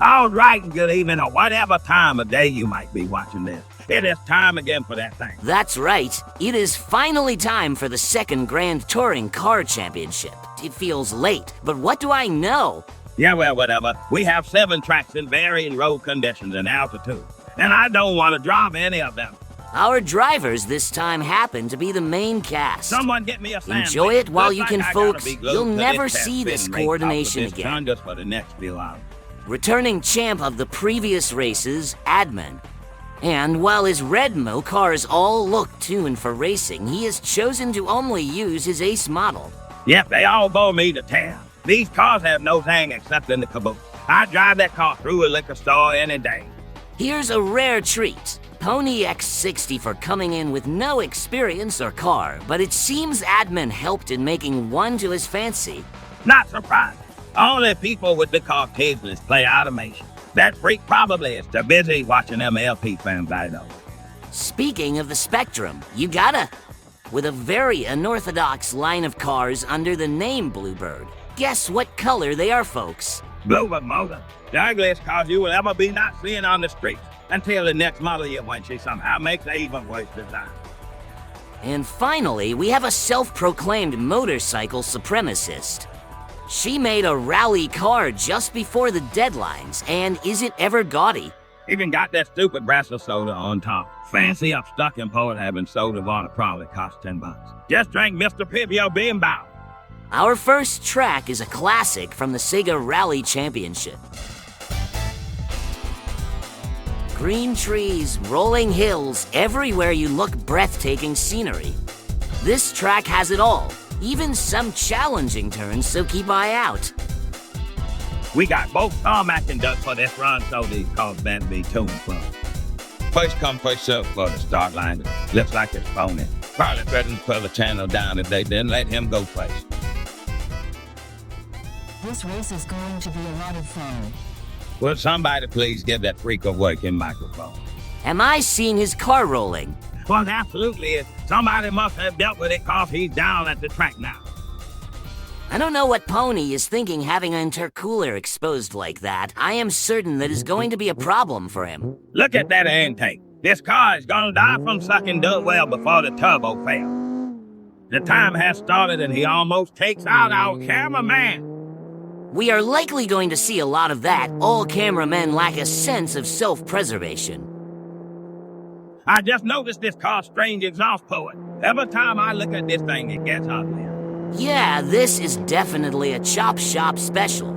All right, and good evening, or whatever time of day you might be watching this. It is time again for that thing. That's right. It is finally time for the second Grand Touring Car Championship. It feels late, but what do I know? Yeah, well, whatever. We have 7 tracks in varying road conditions and altitude, and I don't want to drive any of them. Our drivers this time happen to be the main cast. Someone get me a sandwich. Enjoy it while Looks you like can, I gotta folks. be glued You'll to never this see this spin rate coordination off of this again. tongue just for the next few hours. Returning champ of the previous races, Admin. And while his Redmo cars all look tuned for racing, he has chosen to only use his ace model. Yep, they all bore me to town. These cars have no thing except in the caboose. I drive that car through a liquor store any day. Here's a rare treat. Pony X60 for coming in with no experience or car, but it seems Admin helped in making one to his fancy. Not surprising. Only people with the car business play automation. That freak probably is too busy watching them LP films, I know. Speaking of the spectrum, you gotta. With a very unorthodox line of cars under the name Bluebird. Guess what color they are, folks? Bluebird motor. The ugliest cars you will ever be not seeing on the streets until the next model year when she somehow makes an even worse design. And finally, we have a self-proclaimed motorcycle supremacist. She made a rally car just before the deadlines, and is it ever gaudy? Even got that stupid brass of soda on top. Fancy up stuck in port having soda water probably cost $10. Just drank Mr. Pivio Beanbow. Our first track is a classic from the Sega Rally Championship. Green trees, rolling hills, everywhere you look breathtaking scenery. This track has it all, even some challenging turns, so keep eye out. We got both tarmac and duck for this run, so these cars better be tuned for. First come, first serve for the start line. Looks like it's phony. Probably threatened to pull the channel down if they didn't let him go first. This race is going to be a lot of fun. Will somebody please give that freak a working microphone? Am I seeing his car rolling? Well, absolutely is. Somebody must have dealt with it cause he's down at the track now. I don't know what Pony is thinking having an intercooler exposed like that. I am certain that is going to be a problem for him. Look at that intake. This car is gonna die from sucking dirt well before the turbo fails. The time has started and he almost takes out our cameraman. We are likely going to see a lot of that. All cameramen lack a sense of self-preservation. I just noticed this car's strange exhaust poet. Every time I look at this thing, it gets uglier. Yeah, this is definitely a chop shop special.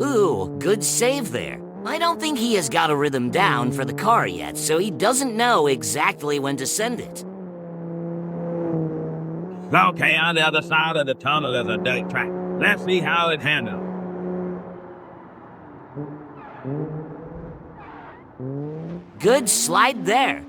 Ooh, good save there. I don't think he has got a rhythm down for the car yet, so he doesn't know exactly when to send it. Okay, on the other side of the tunnel is a dirt track. Let's see how it handles. Good slide there.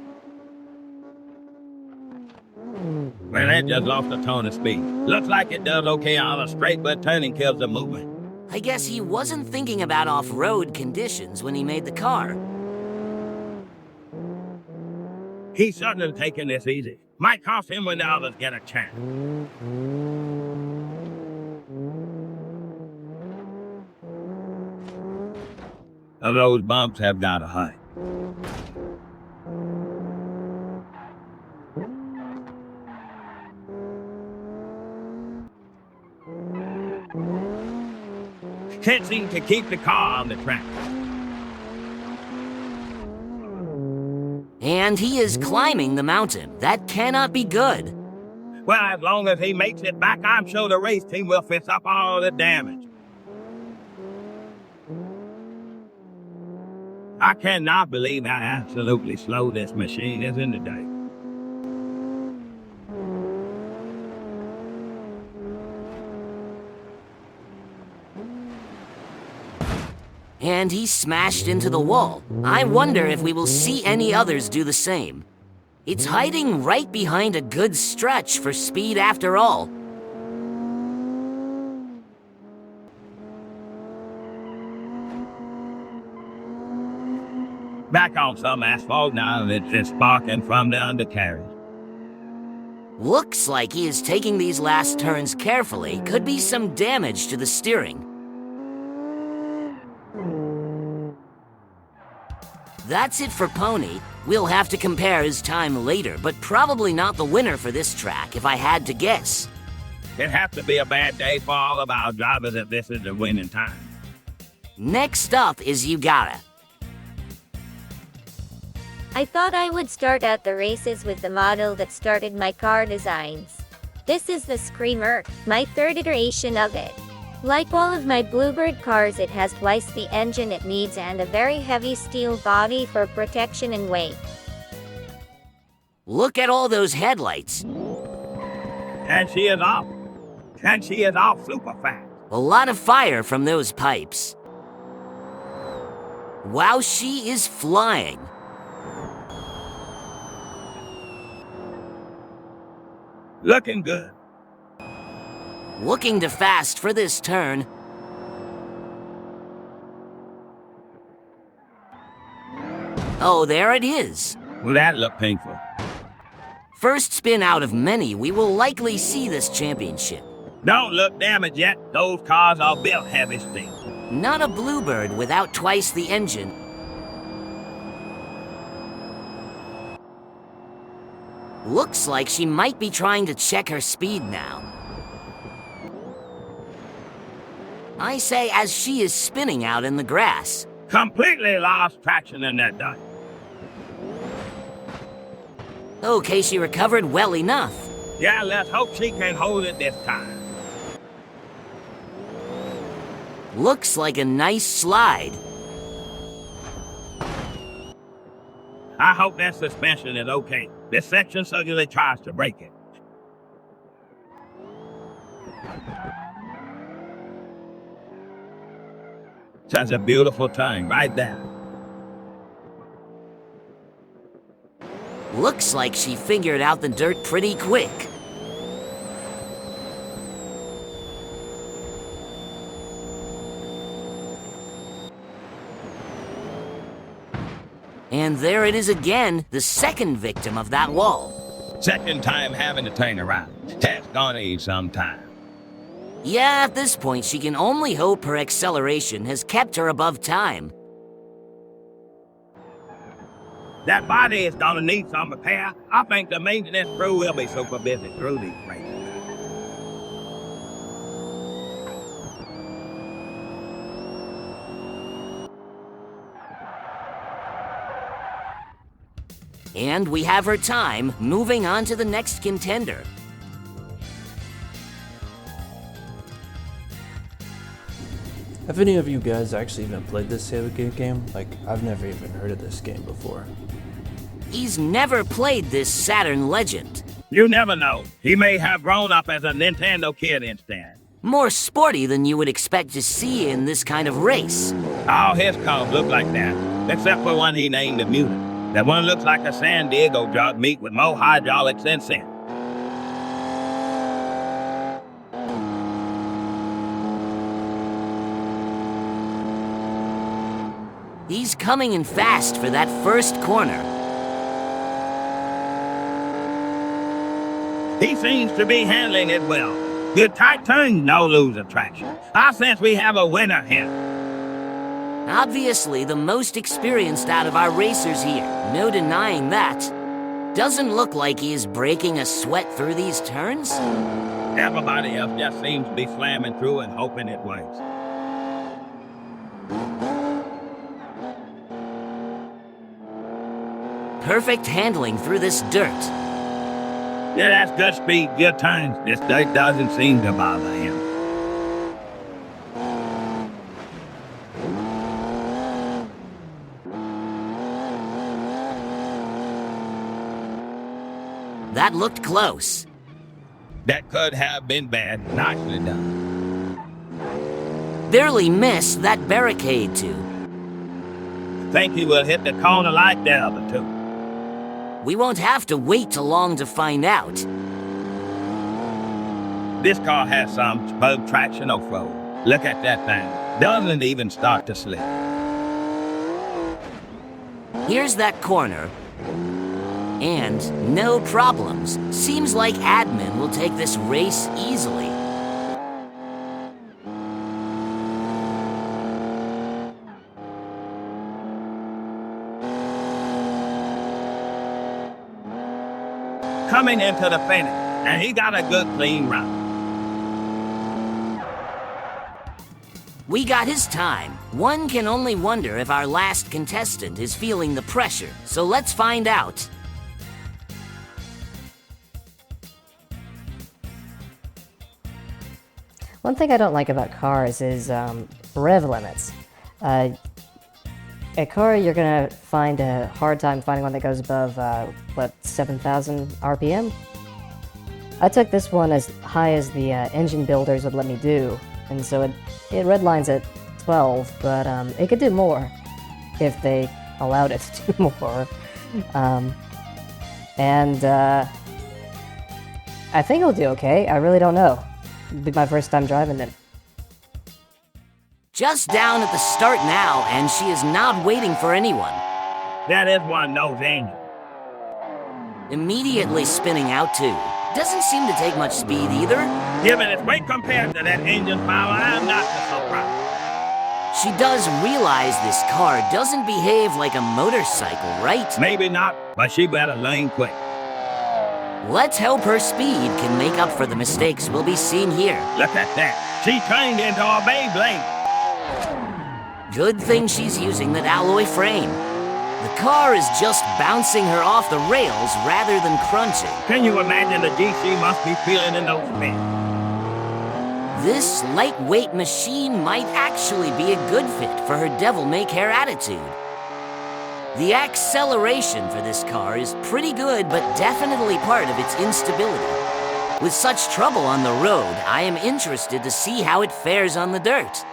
Well, it just lost a ton of speed. Looks like it does okay on a straight, but turning kills the movement. I guess he wasn't thinking about off-road conditions when he made the car. He's certainly taking this easy. Might cost him when the others get a chance. Those bumps have got to hurt. Can't seem to keep the car on the track. And he is climbing the mountain. That cannot be good. Well, as long as he makes it back, I'm sure the race team will fix up all the damage. I cannot believe how absolutely slow this machine is in the day. And he smashed into the wall. I wonder if we will see any others do the same. It's hiding right behind a good stretch for speed after all. Back on some asphalt now, it's just sparking from the undercarriage. Looks like he is taking these last turns carefully. Could be some damage to the steering. That's it for Pony. We'll have to compare his time later, but probably not the winner for this track if I had to guess. It'd have to be a bad day for all of our drivers if this is the winning time. Next up is Yugata. I thought I would start out the races with the model that started my car designs. This is the Screamer, my third iteration of it. Like all of my Bluebird cars, it has twice the engine it needs and a very heavy steel body for protection and weight. Look at all those headlights. And she is off. And she is off super fast. A lot of fire from those pipes. Wow, she is flying. Looking good. Looking to fast for this turn. Oh, there it is. Well, that looked painful. First spin out of many, we will likely see this championship. Don't look damaged yet. Those cars are built heavy steel. Not a Bluebird without twice the engine. Looks like she might be trying to check her speed now. I say as she is spinning out in the grass. Completely lost traction in that dirt. Okay, she recovered well enough. Yeah, let's hope she can hold it this time. Looks like a nice slide. I hope that suspension is okay. This section certainly tries to break it. That's a beautiful turn right there. Looks like she figured out the dirt pretty quick. And there it is again, the second victim of that wall. Second time having to turn around. That's gonna need some time. Yeah, at this point, she can only hope her acceleration has kept her above time. That body is gonna need some repair. I think the maintenance crew will be super busy through these races. And we have her time, moving on to the next contender. Have any of you guys actually even played this Sailgate game? Like, I've never even heard of this game before. He's never played this Saturn Legend. You never know. He may have grown up as a Nintendo kid instead. More sporty than you would expect to see in this kind of race. All his cars look like that, except for one he named the Mutant. That one looks like a San Diego jog meat with more hydraulics than sense. He's coming in fast for that first corner. He seems to be handling it well. Good tight turn, no lose attraction. I sense we have a winner here. Obviously the most experienced out of our racers here. No denying that. Doesn't look like he is breaking a sweat through these turns. Everybody else just seems to be slamming through and hoping it works. Perfect handling through this dirt. Yeah, that's good speed, good turns. This dirt doesn't seem to bother him. That looked close. That could have been bad. Nicely done. Barely missed that barricade too. Think he will hit the corner like the other two. We won't have to wait too long to find out. This car has some superb traction off-road. Look at that thing. Doesn't even start to slip. Here's that corner. And no problems. Seems like admin will take this race easily. Coming into the finish, and he got a good clean run. We got his time. One can only wonder if our last contestant is feeling the pressure, so let's find out. One thing I don't like about cars is rev limits. A car, you're gonna find a hard time finding one that goes above, 7,000 RPM? I took this one as high as the engine builders would let me do, and so it redlines at 12, but it could do more if they allowed it to do more. I think it'll do okay. I really don't know. It'll be my first time driving it. Just down at the start now, and she is not waiting for anyone. That is one nose angel. Immediately spinning out too. Doesn't seem to take much speed either. Given its weight compared to that engine power, I'm not surprised. She does realize this car doesn't behave like a motorcycle, right? Maybe not, but she better learn quick. Let's hope her speed can make up for the mistakes we'll be seeing here. Look at that. She turned into a Beyblade. Good thing she's using that alloy frame. The car is just bouncing her off the rails rather than crunching. Can you imagine the GC must be feeling in those spins? This lightweight machine might actually be a good fit for her devil-may-care attitude. The acceleration for this car is pretty good, but definitely part of its instability. With such trouble on the road, I am interested to see how it fares on the dirt.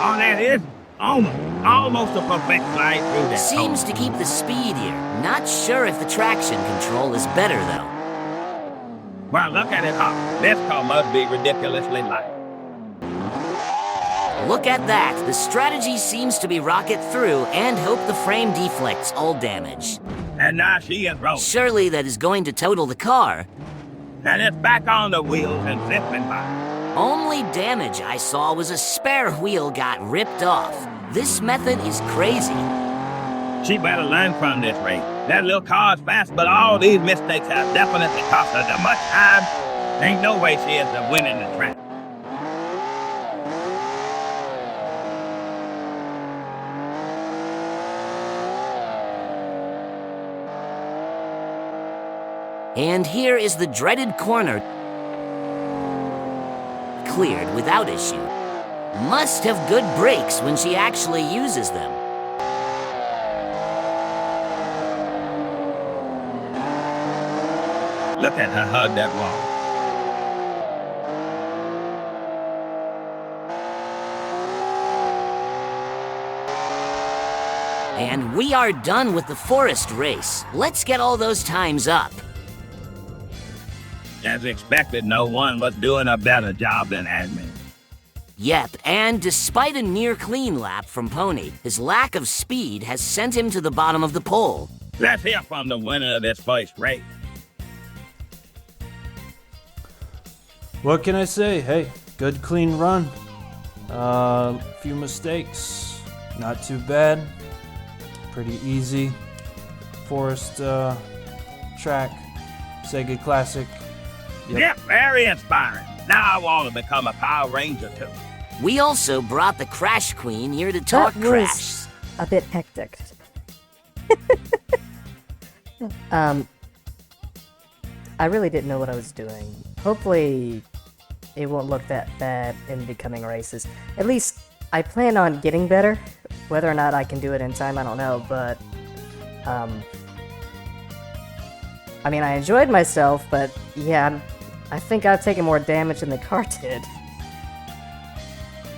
Oh, that is almost a perfect slide through that. Seems to keep the speed here. Not sure if the traction control is better, though. Well, look at it, Hop. This car must be ridiculously light. Look at that. The strategy seems to be rocket through and hope the frame deflects all damage. And now she is rolling. Surely that is going to total the car. And it's back on the wheels and zipping by. Only damage I saw was a spare wheel got ripped off. This method is crazy. She better learn from this race. That little car's fast, but all these mistakes have definitely cost her too much time. Ain't no way she is winning the track. And here is the dreaded corner. Cleared without issue. Must have good brakes when she actually uses them. Look at her hug that wall. And we are done with the forest race. Let's get all those times up. As expected, no one was doing a better job than admin. Yep, and despite a near clean lap from Pony, his lack of speed has sent him to the bottom of the pole. Let's hear from the winner of this first race. What can I say? Hey, good clean run. Few mistakes. Not too bad. Pretty easy. Forest track. Sega Classic. Yep, very inspiring. Now I want to become a Power Ranger too. We also brought the Crash Queen here to talk That crash. was a bit hectic. I really didn't know what I was doing. Hopefully, it won't look that bad in the coming races. At least, I plan on getting better. Whether or not I can do it in time, I don't know, but... I mean, I enjoyed myself, but yeah, I think I've taken more damage than the car did.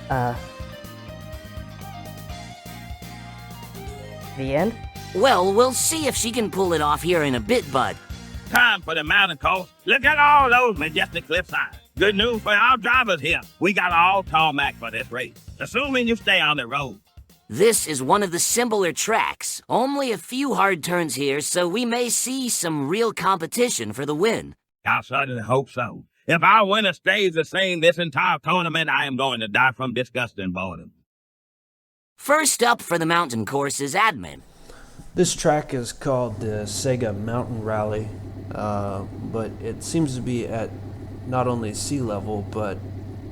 The end? Well, we'll see if she can pull it off here in a bit, bud. Time for the mountain coast. Look at all those majestic cliff sides. Good news for our drivers here. We got all tarmac for this race, assuming you stay on the road. This is one of the simpler tracks. Only a few hard turns here, so we may see some real competition for the win. I certainly hope so. If our winner stays the same this entire tournament, I am going to die from disgust and boredom. First up for the mountain course is Admin. This track is called the Sega Mountain Rally, but it seems to be at not only sea level, but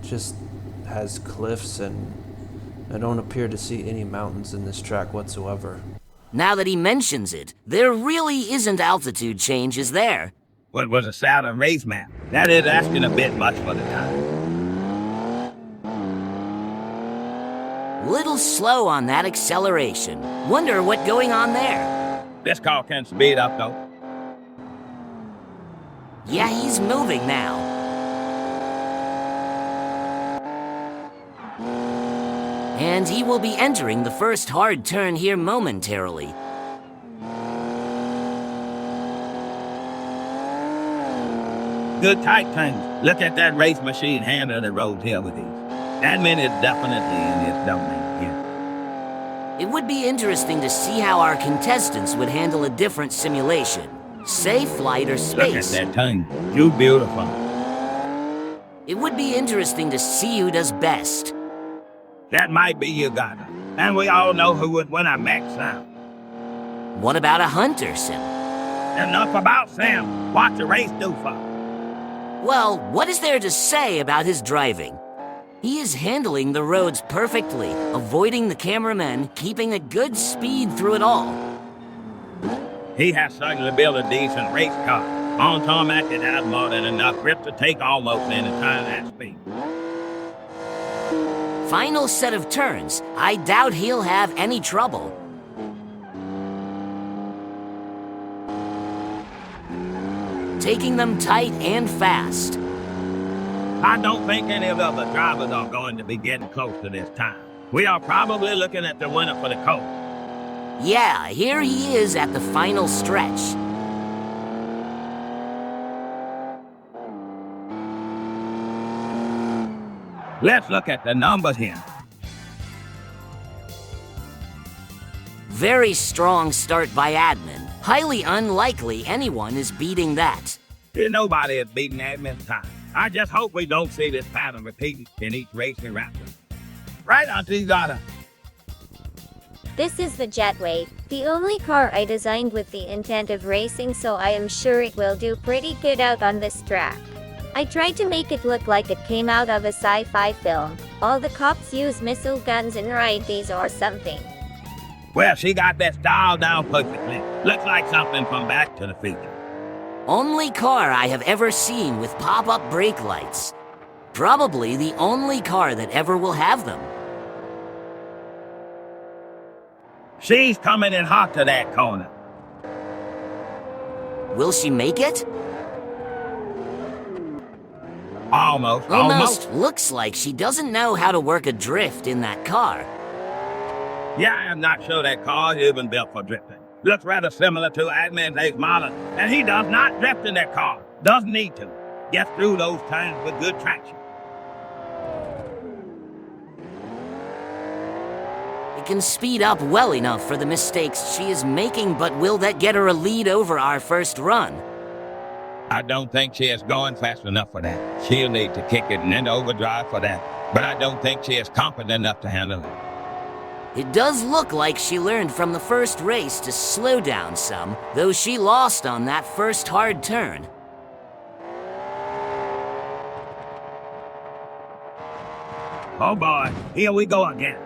just has cliffs, and I don't appear to see any mountains in this track whatsoever. Now that he mentions it, there really isn't altitude change, is there? What was a Saturn race map? That is asking a bit much for the time. Little slow on that acceleration. Wonder what going on there. This car can speed up, though. Yeah, he's moving now. And he will be entering the first hard turn here momentarily. Good tight turns. Look at that race machine handle the road here with these. Admin is definitely in this domain here. It would be interesting to see how our contestants would handle a different simulation. Say flight or space. Look at that tongue. You beautiful. It would be interesting to see who does best. That might be Uganda. And we all know who would win a max sound. What about a hunter sim? Enough about Sam. Watch the race do for. Well, what is there to say about his driving? He is handling the roads perfectly, avoiding the cameramen, keeping a good speed through it all. He has certainly built a decent race car. On tarmac, it has more than enough grip to take almost any turn at speed. Final set of turns. I doubt he'll have any trouble. Taking them tight and fast. I don't think any of the other drivers are going to be getting close to this time. We are probably looking at the winner for the coast. Yeah, here he is at the final stretch. Let's look at the numbers here. Very strong start by Admin. Highly unlikely anyone is beating that. Nobody is beating Admin's time. I just hope we don't see this pattern repeated in each racing raptor. Right, Auntie Zada? This is the Jetway, the only car I designed with the intent of racing, so I am sure it will do pretty good out on this track. I tried to make it look like it came out of a sci-fi film. All the cops use missile guns and ride these or something. Well, she got that style down perfectly. Looks like something from Back to the Future. Only car I have ever seen with pop-up brake lights. Probably the only car that ever will have them. She's coming in hot to that corner. Will she make it? Almost. Looks like she doesn't know how to work a drift in that car. Yeah, I'm not sure that car is even built for drifting. Looks rather similar to Admin's ace model, and he does not drift in that car. Doesn't need to. Gets through those turns with good traction. It can speed up well enough for the mistakes she is making, but will that get her a lead over our first run? I don't think she is going fast enough for that. She'll need to kick it and then overdrive for that. But I don't think she is confident enough to handle it. It does look like she learned from the first race to slow down some, though she lost on that first hard turn. Oh boy, here we go again.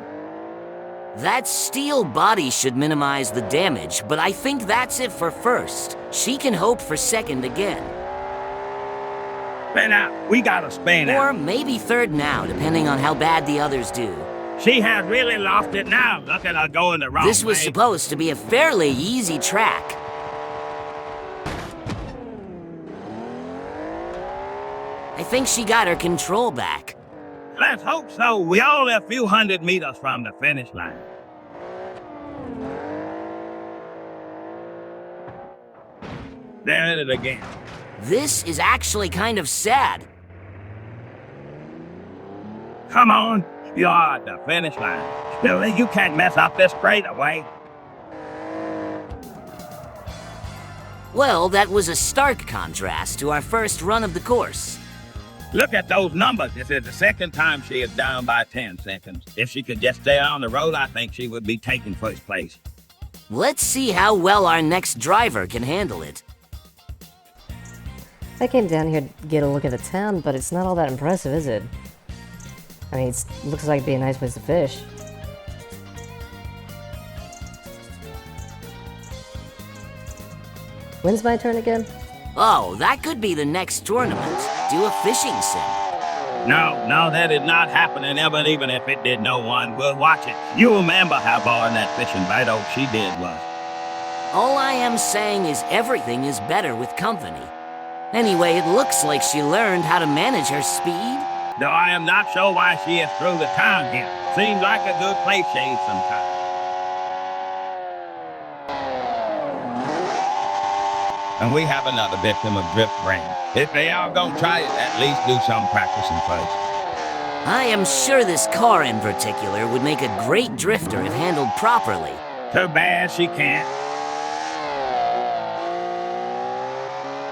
That steel body should minimize the damage, but I think that's it for first. She can hope for second again. Spin out. We gotta spin Or out. maybe third now, depending on how bad the others do. She has really lost it now. Look at her going the wrong way. This was supposed to be a fairly easy track. I think she got her control back. Let's hope so. We only a few hundred meters from the finish line. There it is again. This is actually kind of sad. Come on. You're at the finish line. Still, you can't mess up this straightaway. Well, that was a stark contrast to our first run of the course. Look at those numbers. This is the second time she is down by 10 seconds. If she could just stay on the road, I think she would be taking first place. Let's see how well our next driver can handle it. I came down here to get a look at the town, but it's not all that impressive, is it? I mean, it looks like it'd be a nice place to fish. When's my turn again? Oh, that could be the next tournament. Do a fishing sim. No, that is not happening ever, even if it did, no one will watch it. You remember how boring that fishing battle she did was. All I am saying is everything is better with company. Anyway, it looks like she learned how to manage her speed. Though I am not sure why she is through the town here. Seems like a good place shade sometimes. And we have another victim of drift brain. If they are gonna try it, at least do some practicing first. I am sure this car in particular would make a great drifter if handled properly. Too bad she can't.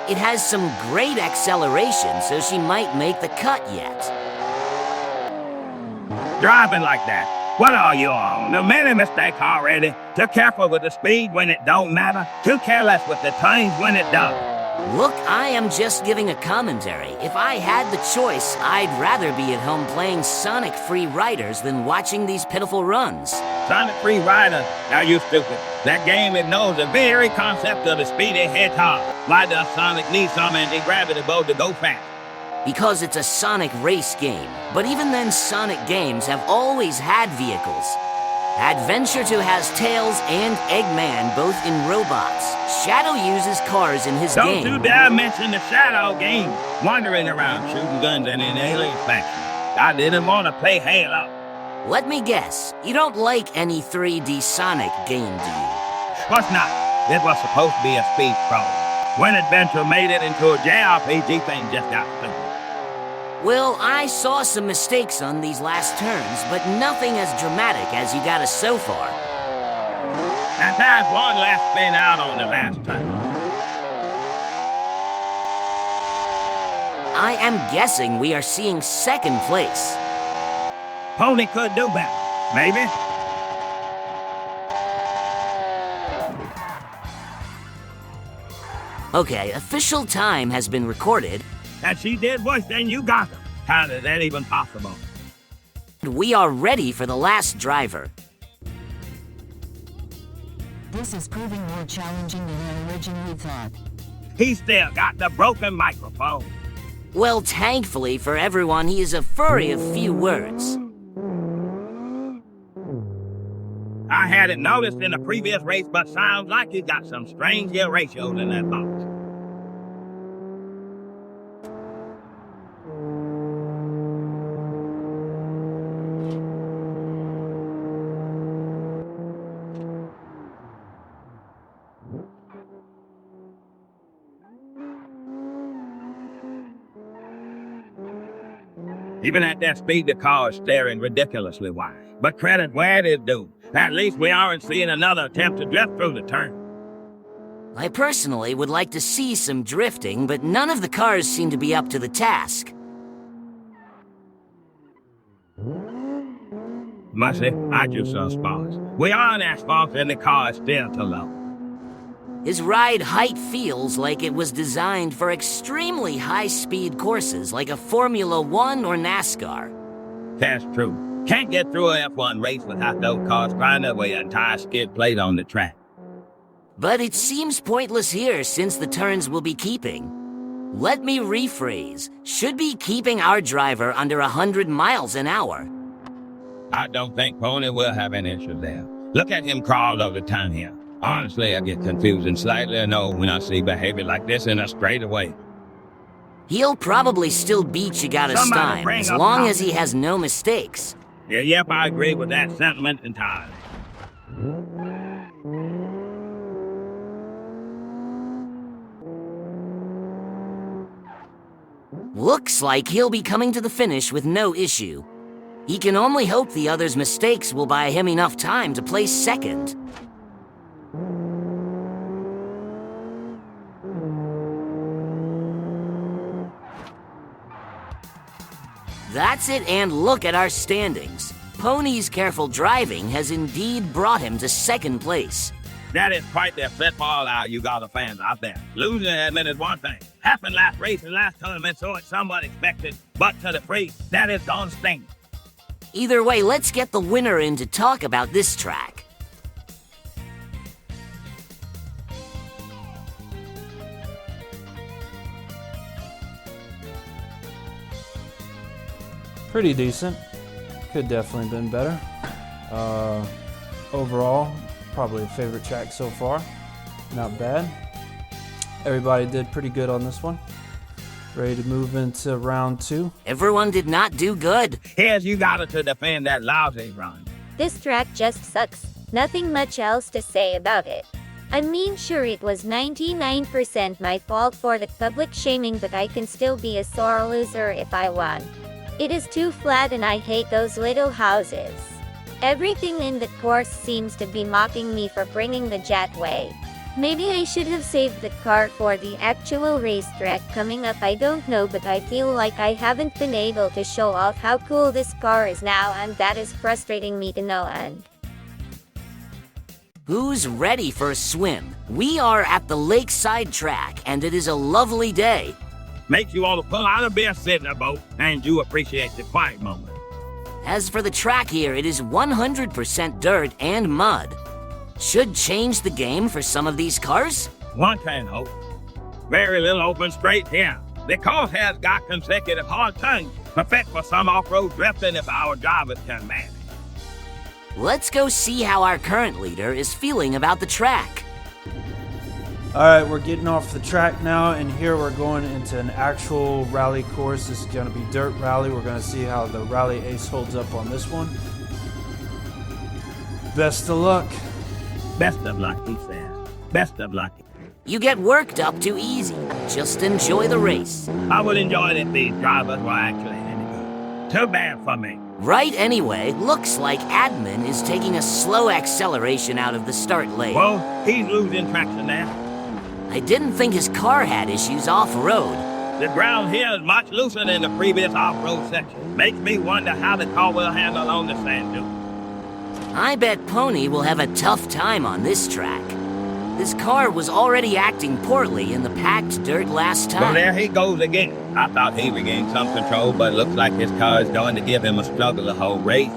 It has some great acceleration, so she might make the cut yet. Driving like that. What are you on? A many mistakes already. Too careful with the speed when it don't matter. Too careless with the turns when it does. Look, I am just giving a commentary. If I had the choice, I'd rather be at home playing Sonic Free Riders than watching these pitiful runs. Sonic Free Rider? Now you stupid. That game ignores the very concept of the speedy hedgehog. Why does Sonic need some anti-gravity boat to go fast? Because it's a Sonic race game. But even then, Sonic games have always had vehicles. Adventure 2 has Tails and Eggman both in robots. Shadow uses cars in his game. Don't you dare mention the Shadow game. Wandering around shooting guns and in alien faction. I didn't want to play Halo. Let me guess, you don't like any 3D Sonic game, do you? What's not? It was supposed to be a speed scroll. When Adventure made it into a JRPG, thing just got stupid. Well, I saw some mistakes on these last turns, but nothing as dramatic as you got us so far. And there's one last spin out on the last turn. I am guessing we are seeing second place. Pony could do better, maybe. Okay, official time has been recorded. And she did worse than you got her. How is that even possible? We are ready for the last driver. This is proving more challenging than I originally thought. He still got the broken microphone. Well, thankfully for everyone, he is a furry of few words. I hadn't noticed in the previous race, but sounds like he got some strange gear ratios in that box. Even at that speed, the car is staring ridiculously wide. But credit where it is due. At least we aren't seeing another attempt to drift through the turn. I personally would like to see some drifting, but none of the cars seem to be up to the task. Mussy, I do some spots. We are on asphalt and the car is still too low. His ride height feels like it was designed for extremely high-speed courses like a Formula 1 or NASCAR. That's true. Can't get through a F1 race without those cars grinding away an entire skid plate on the track. But it seems pointless here since the turns will be keeping. Let me rephrase. Should be keeping our driver under 100 miles an hour. I don't think Pony will have any issues there. Look at him crawl over the town here. Honestly, I get confused and slightly annoyed when I see behavior like this in a straightaway. He'll probably still beat Yagata's time, as long as he has no mistakes. Yep, I agree with that sentiment entirely. Looks like he'll be coming to the finish with no issue. He can only hope the other's mistakes will buy him enough time to place second. That's it, and look at our standings. Pony's careful driving has indeed brought him to second place. That is quite the football out you got the fans out there. Losing admit is one thing. Happened last race and last tournament, so it's somewhat expected. But to the free, that is gone stink. Either way, let's get the winner in to talk about this track. Pretty decent. Could definitely been better. Overall, probably a favorite track so far. Not bad. Everybody did pretty good on this one. Ready to move into round 2. Everyone did not do good. Here's you got to defend that lousy run. This track just sucks. Nothing much else to say about it. I mean, sure, it was 99% my fault for the public shaming, but I can still be a sore loser if I want. It is too flat and I hate those little houses. Everything in the course seems to be mocking me for bringing the jetway. Maybe I should have saved the car for the actual racetrack coming up, I don't know, but I feel like I haven't been able to show off how cool this car is now, and that is frustrating me to no end. Who's ready for a swim? We are at the lakeside track, and it is a lovely day. Makes you want to pull out a beer, sit in a boat, and you appreciate the quiet moment. As for the track here, it is 100% dirt and mud. Should change the game for some of these cars? One can hope. Very little open straight here. The course has got consecutive hard turns, perfect for some off-road drifting if our drivers can manage. Let's go see how our current leader is feeling about the track. Alright, we're getting off the track now, and here we're going into an actual rally course. This is going to be dirt rally. We're going to see how the rally ace holds up on this one. Best of luck. Best of luck, he said. Best of luck. You get worked up too easy. Just enjoy the race. I would enjoy it if these drivers were actually any good. Too bad for me. Right anyway, looks like Admin is taking a slow acceleration out of the start lane. Well, he's losing traction now. I didn't think his car had issues off-road. The ground here is much looser than the previous off-road section. Makes me wonder how the car will handle on the sand dune. I bet Pony will have a tough time on this track. This car was already acting poorly in the packed dirt last Well, time. there he goes again. I thought he regained some control, but it looks like his car is going to give him a struggle the whole race.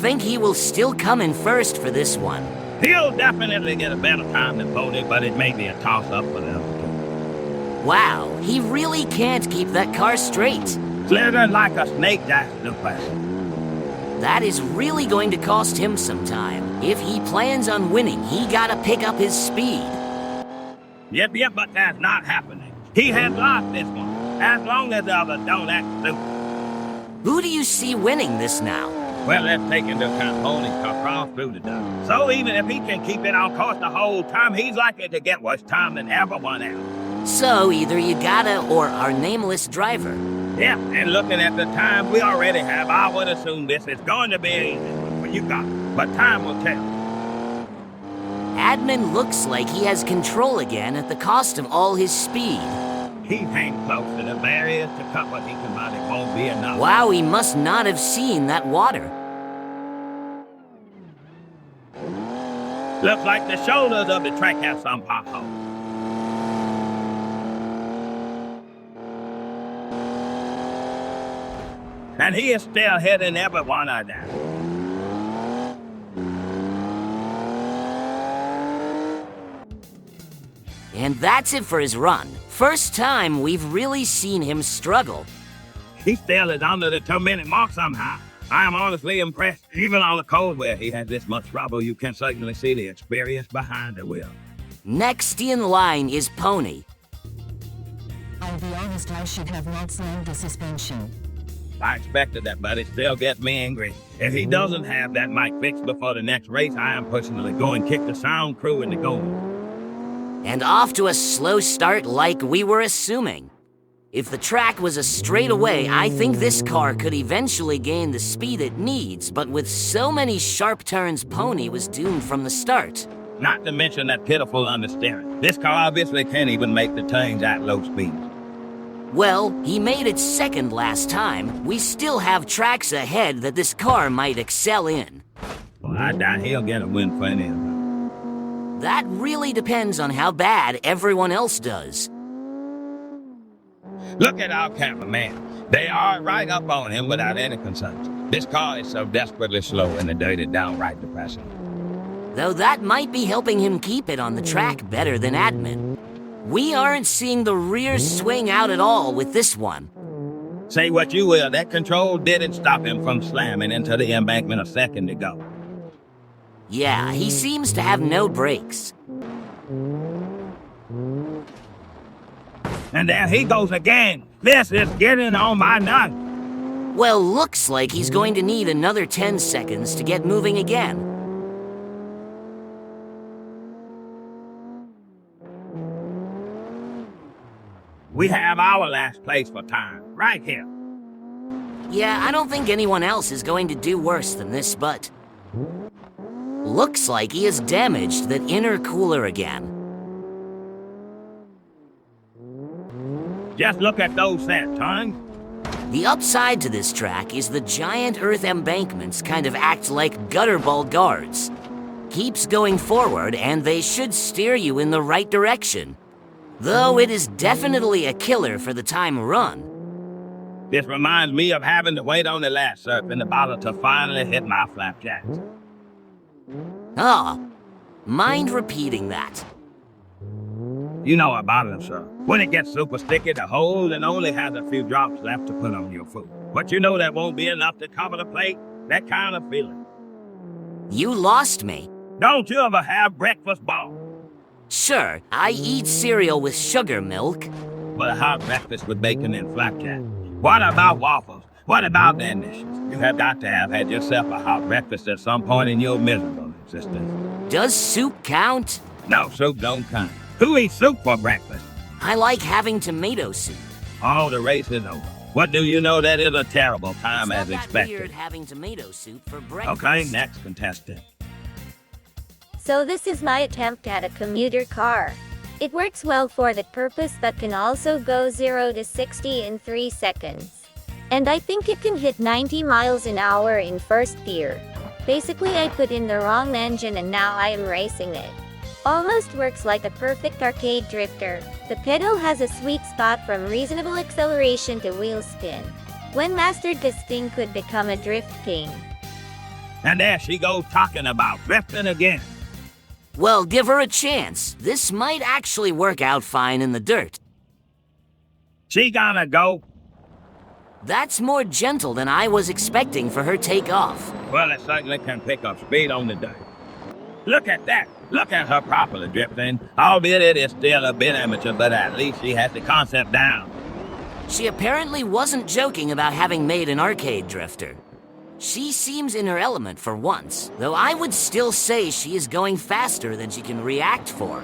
Think he will still come in first for this one. He'll definitely get a better time than Pony, but it may be a toss-up for them. Wow, he really can't keep that car straight. Slithering like a snake, that's the question. That is really going to cost him some time. If he plans on winning, he gotta pick up his speed. Yep, but that's not happening. He has lost this one, as long as the others don't act stupid. Who do you see winning this now? Well, let's take into account Pony's car crossed through the dust. So even if he can keep it on course the whole time, he's likely to get worse time than everyone else. So either you gotta or our nameless driver. Yeah, and looking at the time we already have, I would assume this is going to be an easy one for you guys, but time will tell. Admin looks like he has control again at the cost of all his speed. He hangs close to the barriers to cut what he can, but it won't be enough. Wow, he must not have seen that water. Looks like the shoulders of the track have some potholes. And he is still hitting every one of them. And that's it for his run. First time we've really seen him struggle. He still is under the 2-minute mark somehow. I am honestly impressed. Even on the cold where he had this much trouble, you can certainly see the experience behind the wheel. Next in line is Pony. I'll be honest, I should have not slammed the suspension. I expected that, but it still gets me angry. If he doesn't have that mic fixed before the next race, I am personally going to kick the sound crew in the goal. And off to a slow start like we were assuming. If the track was a straightaway, I think this car could eventually gain the speed it needs, but with so many sharp turns, Pony was doomed from the start. Not to mention that pitiful understeering. This car obviously can't even make the turns at low speeds. Well, he made it second last time. We still have tracks ahead that this car might excel in. Well, I doubt he'll get a win for any of them. That really depends on how bad everyone else does. Look at our cameraman. They are right up on him without any concerns. This car is so desperately slow in the dirt it's downright depressing. Though that might be helping him keep it on the track better than admin. We aren't seeing the rear swing out at all with this one. Say what you will, that control didn't stop him from slamming into the embankment a second ago. Yeah, he seems to have no brakes. And there he goes again. This is getting on my nerves. Well, looks like he's going to need another 10 seconds to get moving again. We have our last place for time, right here. Yeah, I don't think anyone else is going to do worse than this, but... Looks like he has damaged that intercooler again. Just look at those set turns. The upside to this track is the giant earth embankments kind of act like gutterball guards. Keeps going forward and they should steer you in the right direction. Though it is definitely a killer for the time run. This reminds me of having to wait on the last surf in the bottle to finally hit my flapjacks. Ah, mind repeating that? You know about it, sir. When it gets super sticky, the hole and only has a few drops left to put on your food. But you know that won't be enough to cover the plate. That kind of feeling. You lost me. Don't you ever have breakfast ball? Sure, I eat cereal with sugar milk. But a hot breakfast with bacon and flapjack. What about waffles? What about that dishes? You have got to have had yourself a hot breakfast at some point in your miserable existence. Does soup count? No, soup don't count. Who eats soup for breakfast? I like having tomato soup. Oh, the race is over. What do you know? That is a terrible time as It's not that expected. weird having tomato soup for breakfast. Okay, next contestant. So this is my attempt at a commuter car. It works well for that purpose but can also go 0 to 60 in 3 seconds. And I think it can hit 90 miles an hour in first gear. Basically I put in the wrong engine and now I am racing it. Almost works like a perfect arcade drifter. The pedal has a sweet spot from reasonable acceleration to wheel spin. When mastered, this thing could become a drift king. And there she goes talking about drifting again. Well, give her a chance. This might actually work out fine in the dirt. She gonna go? That's more gentle than I was expecting for her takeoff. Well, it certainly can pick up speed on the dirt. Look at that. Look at her properly drifting. Albeit it is still a bit amateur, but at least she has the concept down. She apparently wasn't joking about having made an arcade drifter. She seems in her element for once, though I would still say she is going faster than she can react for.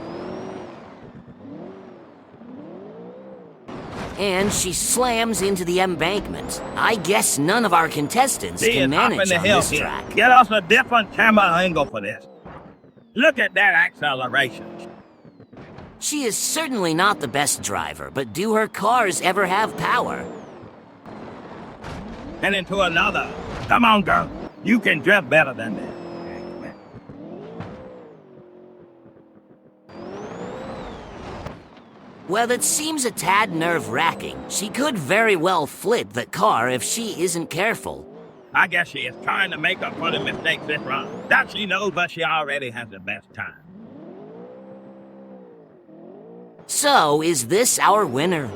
And she slams into the embankment. I guess none of our contestants She can is up in manage the on hill this here. track. Get us a different camera angle for this. Look at that acceleration. She is certainly not the best driver, but do her cars ever have power? And into another. Come on, girl. You can drift better than that. Well, it seems a tad nerve-wracking. She could very well flip the car if she isn't careful. I guess she is trying to make up for the mistakes this run. That she knows, but she already has the best time. So, is this our winner?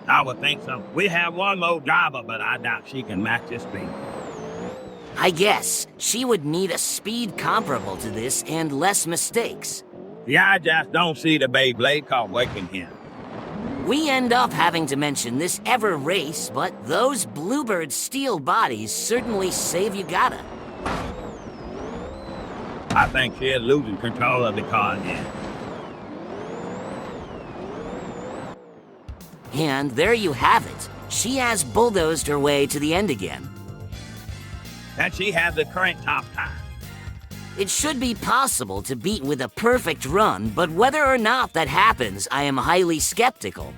I would think so. We have one more driver, but I doubt she can match his speed. I guess she would need a speed comparable to this and less mistakes. Yeah, I just don't see the Beyblade car working here. We end up having to mention this ever race, but those Bluebird steel bodies certainly save you gotta. I think she is losing control of the car again. And there you have it. She has bulldozed her way to the end again. And she has the current top time. It should be possible to beat with a perfect run, but whether or not that happens, I am highly skeptical.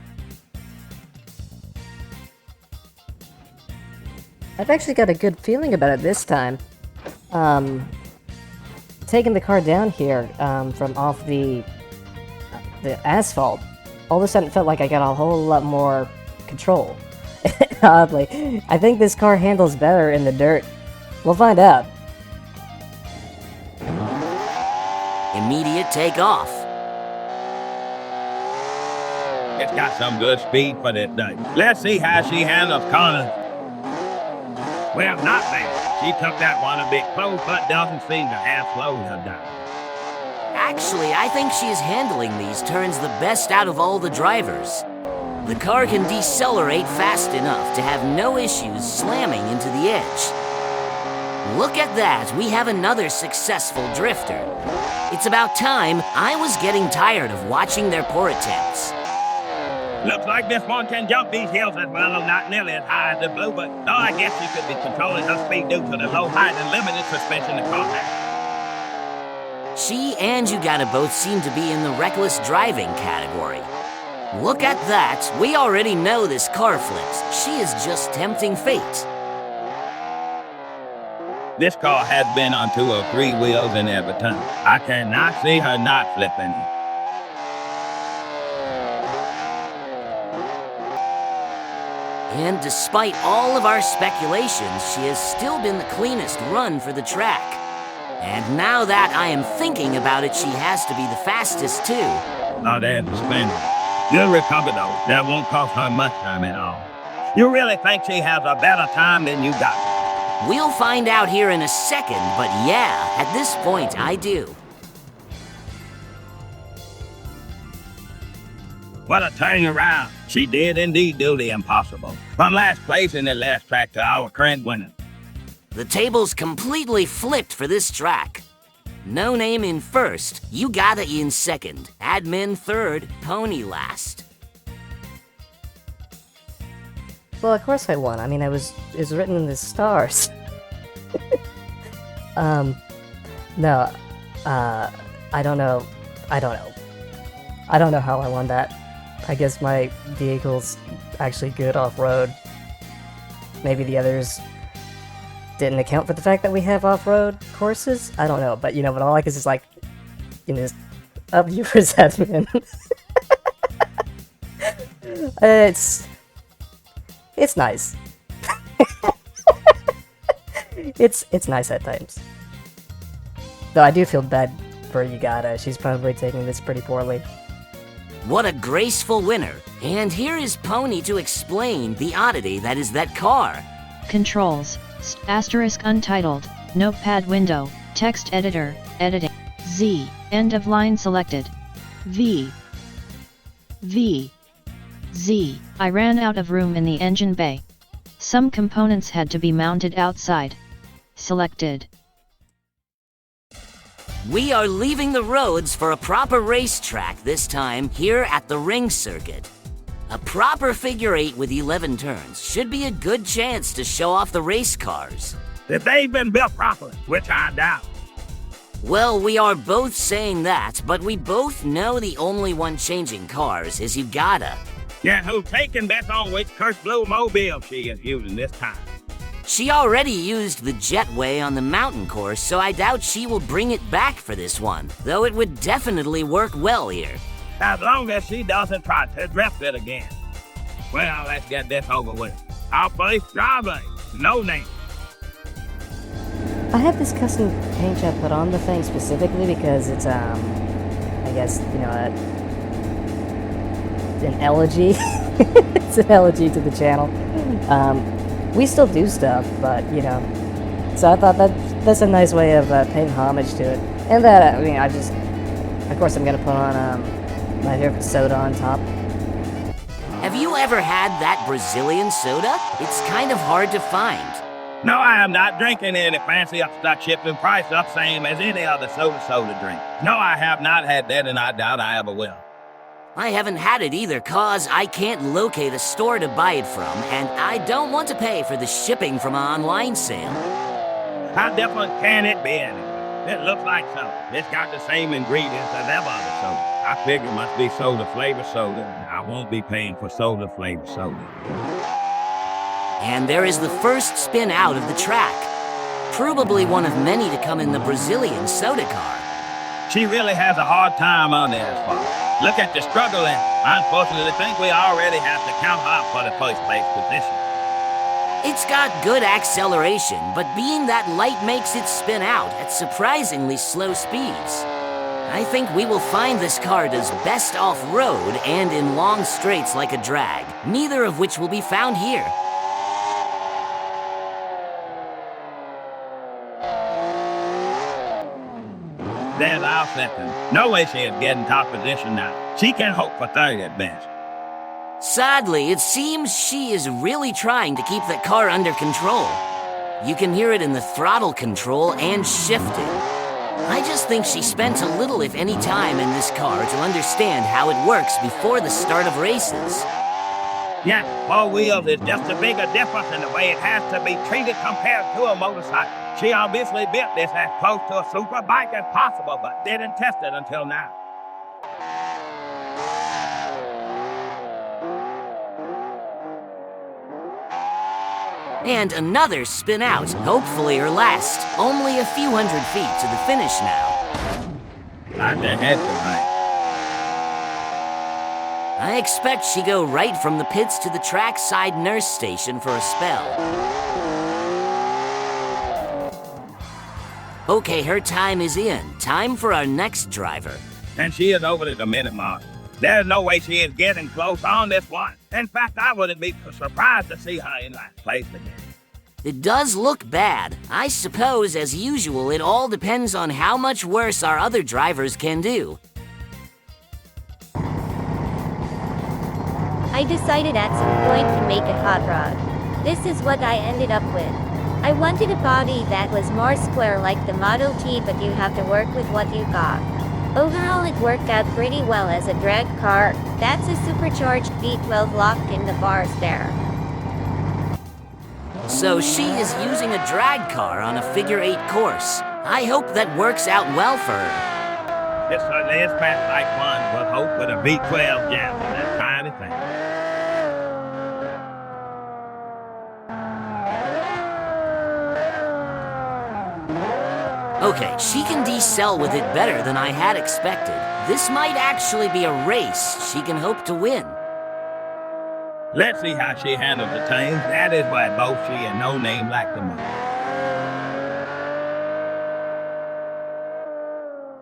I've actually got a good feeling about it this time. Taking the car down here from off the asphalt, all of a sudden it felt like I got a whole lot more control. Oddly, I think this car handles better in the dirt. We'll find out. Immediate takeoff. It's got some good speed for this day. Let's see how she handles corners. Well, not bad. She took that one a bit close, but doesn't seem to have slowed her down. Actually, I think she is handling these turns the best out of all the drivers. The car can decelerate fast enough to have no issues slamming into the edge. Look at that, we have another successful drifter. It's about time. I was getting tired of watching their poor attempts. Looks like this one can jump these hills as well, though not nearly as high as the blue, but no, I guess she could be controlling her speed due to the low height and limited suspension the car has. She and Ugata both seem to be in the reckless driving category. Look at that, we already know this car flips. She is just tempting fate. This car has been on 2 or 3 wheels in every time. I cannot see her not flipping. And despite all of our speculations, she has still been the cleanest run for the track. And now that I am thinking about it, she has to be the fastest too. Oh, there's the spin. You'll recover though. That won't cost her much time at all. You really think she has a better time than you got? We'll find out here in a second, but yeah, at this point I do. What a turning around. She did indeed do the impossible. From last place in the last track to our current winner. The tables completely flipped for this track. No Name in first, Ugata in second, Admin third, Pony last. Well, of course I won. I mean, it was written in the stars. No, I don't know. I don't know how I won that. I guess my vehicle's actually good off-road. Maybe the others didn't account for the fact that we have off-road courses. I don't know, but you know, but all I like is just like, you know, just up yours, admin. It's nice. It's nice at times. Though I do feel bad for Ugata. She's probably taking this pretty poorly. What a graceful winner. And here is Pony to explain the oddity that is that car. Controls, asterisk untitled, notepad window, text editor, editing, Z, end of line selected, V, Z, I ran out of room in the engine bay. Some components had to be mounted outside. Selected. We are leaving the roads for a proper racetrack this time here at the ring circuit. A proper figure 8 with 11 turns should be a good chance to show off the race cars. If they've been built properly, which I doubt. Well, we are both saying that, but we both know the only one changing cars is Ugata. Yeah, who's taking bets on which cursed blue mobile she is using this time. She already used the jetway on the mountain course, so I doubt she will bring it back for this one, though it would definitely work well here. As long as she doesn't try to drift it again. Well, let's get this over with. Our first driver, No Name. I have this custom paint job put on the thing specifically because it's, I guess, you know, an elegy. It's an elegy to the channel. We still do stuff, but, you know, so I thought that's a nice way of paying homage to it. And that, I mean, of course I'm going to put on my favorite soda on top. Have you ever had that Brazilian soda? It's kind of hard to find. No, I am not drinking any fancy upstart shipping price up same as any other soda drink. No, I have not had that, and I doubt I ever will. I haven't had it either cause I can't locate a store to buy it from, and I don't want to pay for the shipping from an online sale. How different can it be anyway? It looks like soda. It's got the same ingredients as every other soda. I figure it must be soda flavored soda. I won't be paying for soda flavored soda. And there is the first spin out of the track. Probably one of many to come in the Brazilian soda car. She really has a hard time on this one. Look at the struggle, and I unfortunately think we already have to count her for the first place position. It's got good acceleration, but being that light makes it spin out at surprisingly slow speeds. I think we will find this car does best off-road and in long straights like a drag, neither of which will be found here. There's our second. No way she is getting top position now. She can hope for third at best. Sadly, it seems she is really trying to keep that car under control. You can hear it in the throttle control and shifting. I just think she spent a little, if any, time in this car to understand how it works before the start of races. Yeah, 4 wheels is just a bigger difference in the way it has to be treated compared to a motorcycle. She obviously built this as close to a super bike as possible, but didn't test it until now. And another spin out, hopefully her last. Only a few hundred feet to the finish now. Not the head tonight. I expect she go right from the pits to the trackside nurse station for a spell. Okay, her time is in. Time for our next driver. And she is over at the minute mark. There's no way she is getting close on this one. In fact, I wouldn't be surprised to see her in last place again. It does look bad. I suppose, as usual, it all depends on how much worse our other drivers can do. I decided at some point to make a hot rod. This is what I ended up with. I wanted a body that was more square like the Model T, but you have to work with what you got. Overall, it worked out pretty well as a drag car. That's a supercharged V12 locked in the bars there. So she is using a drag car on a figure-8 course. I hope that works out well for her. This certainly is fast like one, with hope with a V12 jam and that kind of thing. Okay, she can decel with it better than I had expected. This might actually be a race she can hope to win. Let's see how she handles the things. That is what both she and No Name like the most.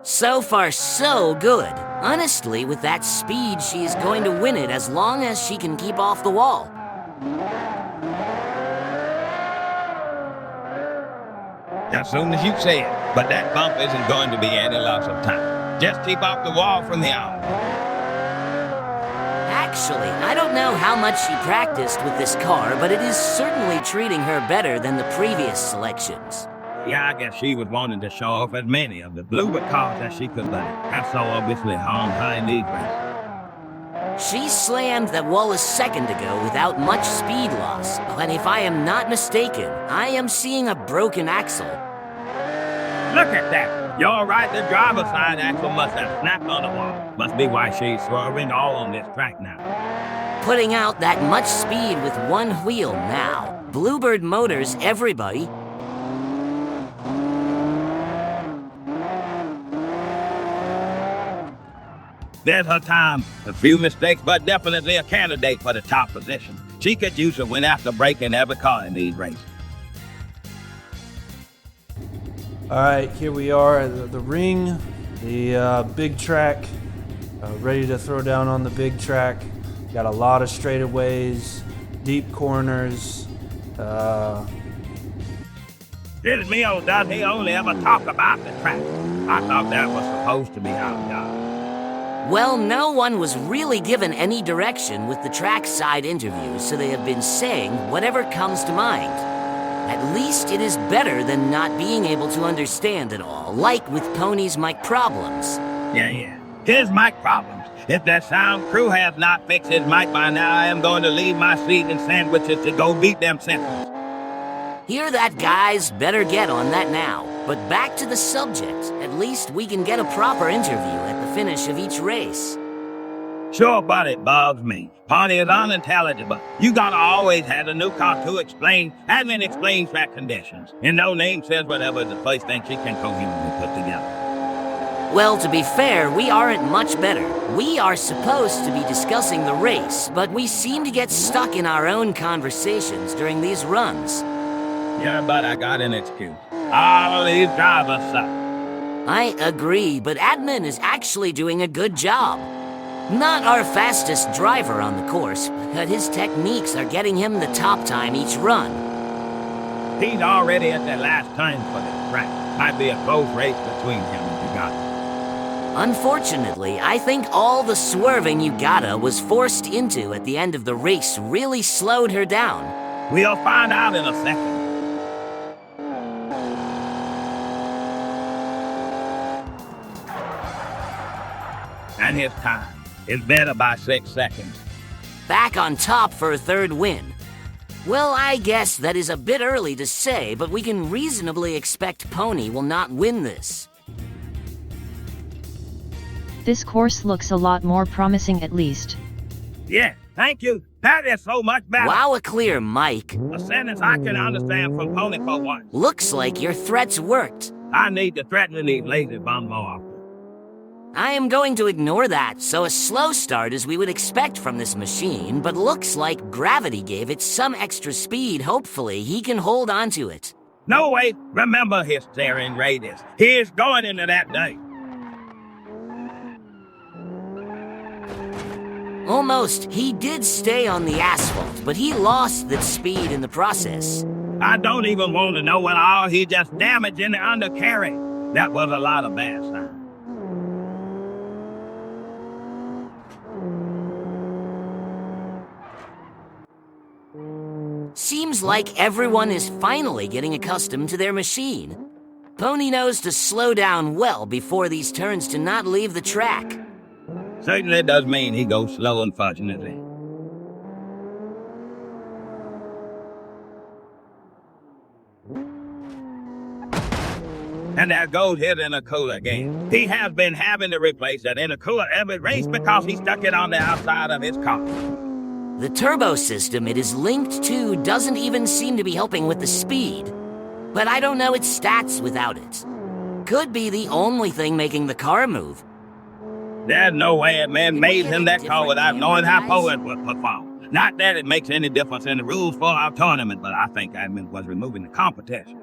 So far, so good. Honestly, with that speed, she is going to win it as long as she can keep off the wall. As soon as you say it, but that bump isn't going to be any loss of time. Just keep off the wall from the out. Actually, I don't know how much she practiced with this car, but it is certainly treating her better than the previous selections. Yeah, I guess she was wanting to show off as many of the Bluebird cars as she could let it. That's so obviously harmed her in these races. She slammed that wall a second ago without much speed loss, but if I am not mistaken, I am seeing a broken axle. Look at that! You're right, the driver's side axle must have snapped on the wall. Must be why she's swerving all on this track now. Putting out that much speed with one wheel now. Bluebird Motors, everybody. There's her time. A few mistakes, but definitely a candidate for the top position. She could use a win after breaking every car in these races. All right, here we are at the ring, the big track, ready to throw down on the big track. Got a lot of straightaways, deep corners. This Mio does he only ever talk about the track. I thought that was supposed to be our job. Well, no one was really given any direction with the trackside interviews, so they have been saying whatever comes to mind. At least it is better than not being able to understand it all, like with Pony's mic problems. Yeah. His mic problems. If that sound crew has not fixed his mic by now, I am going to leave my seat and sandwiches to go beat them Centrals. Hear that, guys? Better get on that now. But back to the subject. At least we can get a proper interview at the finish of each race. Sure, but it bugs me. Pony is unintelligible. You gotta always have a new car to explain, and then explain track conditions. And no name says whatever the first thing she can coherently put together. Well, to be fair, we aren't much better. We are supposed to be discussing the race, but we seem to get stuck in our own conversations during these runs. Yeah, but I got an excuse. All these drivers suck. I agree, but Admin is actually doing a good job. Not our fastest driver on the course, but his techniques are getting him the top time each run. He's already at that last turn for the track. Might be a close race between him and Ugata. Unfortunately, I think all the swerving Ugata was forced into at the end of the race really slowed her down. We'll find out in a second. And his time is better by 6 seconds. Back on top for a third win. Well, I guess that is a bit early to say, but we can reasonably expect Pony will not win this. This course looks a lot more promising at least. Yeah, thank you. That is so much better. Wow, a clear mic. A sentence I can understand from Pony for once. Looks like your threats worked. I need to threaten these lazy bum more often. I am going to ignore that, so a slow start as we would expect from this machine, but looks like gravity gave it some extra speed. Hopefully, he can hold on to it. No, wait. Remember his steering radius. He is going into that day. Almost. He did stay on the asphalt, but he lost that speed in the process. I don't even want to know what all he just damaged in the undercarriage. That was a lot of bad signs. Seems like everyone is finally getting accustomed to their machine. Pony knows to slow down well before these turns to not leave the track. Certainly does mean he goes slow, unfortunately. And there goes his intercooler again. He has been having to replace that intercooler every race because he stuck it on the outside of his car. The turbo system it is linked to doesn't even seem to be helping with the speed. But I don't know its stats without it. Could be the only thing making the car move. There's no way a man made him that car without knowing how poor it would perform. Not that it makes any difference in the rules for our tournament, but I think admin was removing the competition.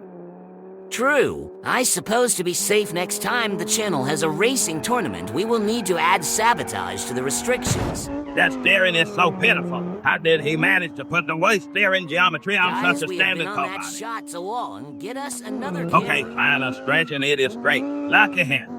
True. I suppose to be safe next time the channel has a racing tournament, we will need to add sabotage to the restrictions. That steering is so pitiful. How did he manage to put the worst steering geometry on Guys, such a we have standard been car on that body? shot so long. Get us another Okay, camera. fine, a stretch and it is straight. Lucky him.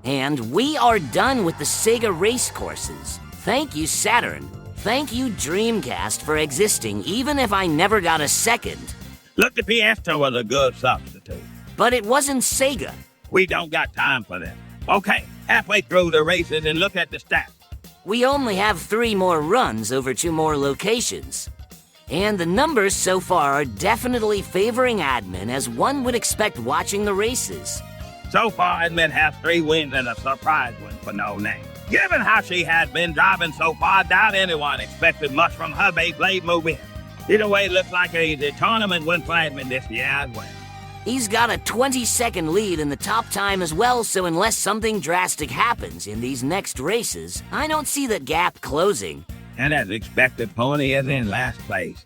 And we are done with the Sega race courses. Thank you, Saturn. Thank you, Dreamcast, for existing, even if I never got a second. Look, the Fiesta was a good substitute. But it wasn't Sega. We don't got time for that. Okay, halfway through the races and look at the stats. We only have 3 more runs over 2 more locations. And the numbers so far are definitely favoring admin, as one would expect watching the races. So far, admin has 3 wins and a surprise win for no name. Given how she has been driving so far, I doubt anyone expected much from her Beyblade movie. Either way, it looks like a tournament win for admin this year as well. He's got a 20-second lead in the top time as well, so unless something drastic happens in these next races, I don't see that gap closing. And as expected, Pony is in last place.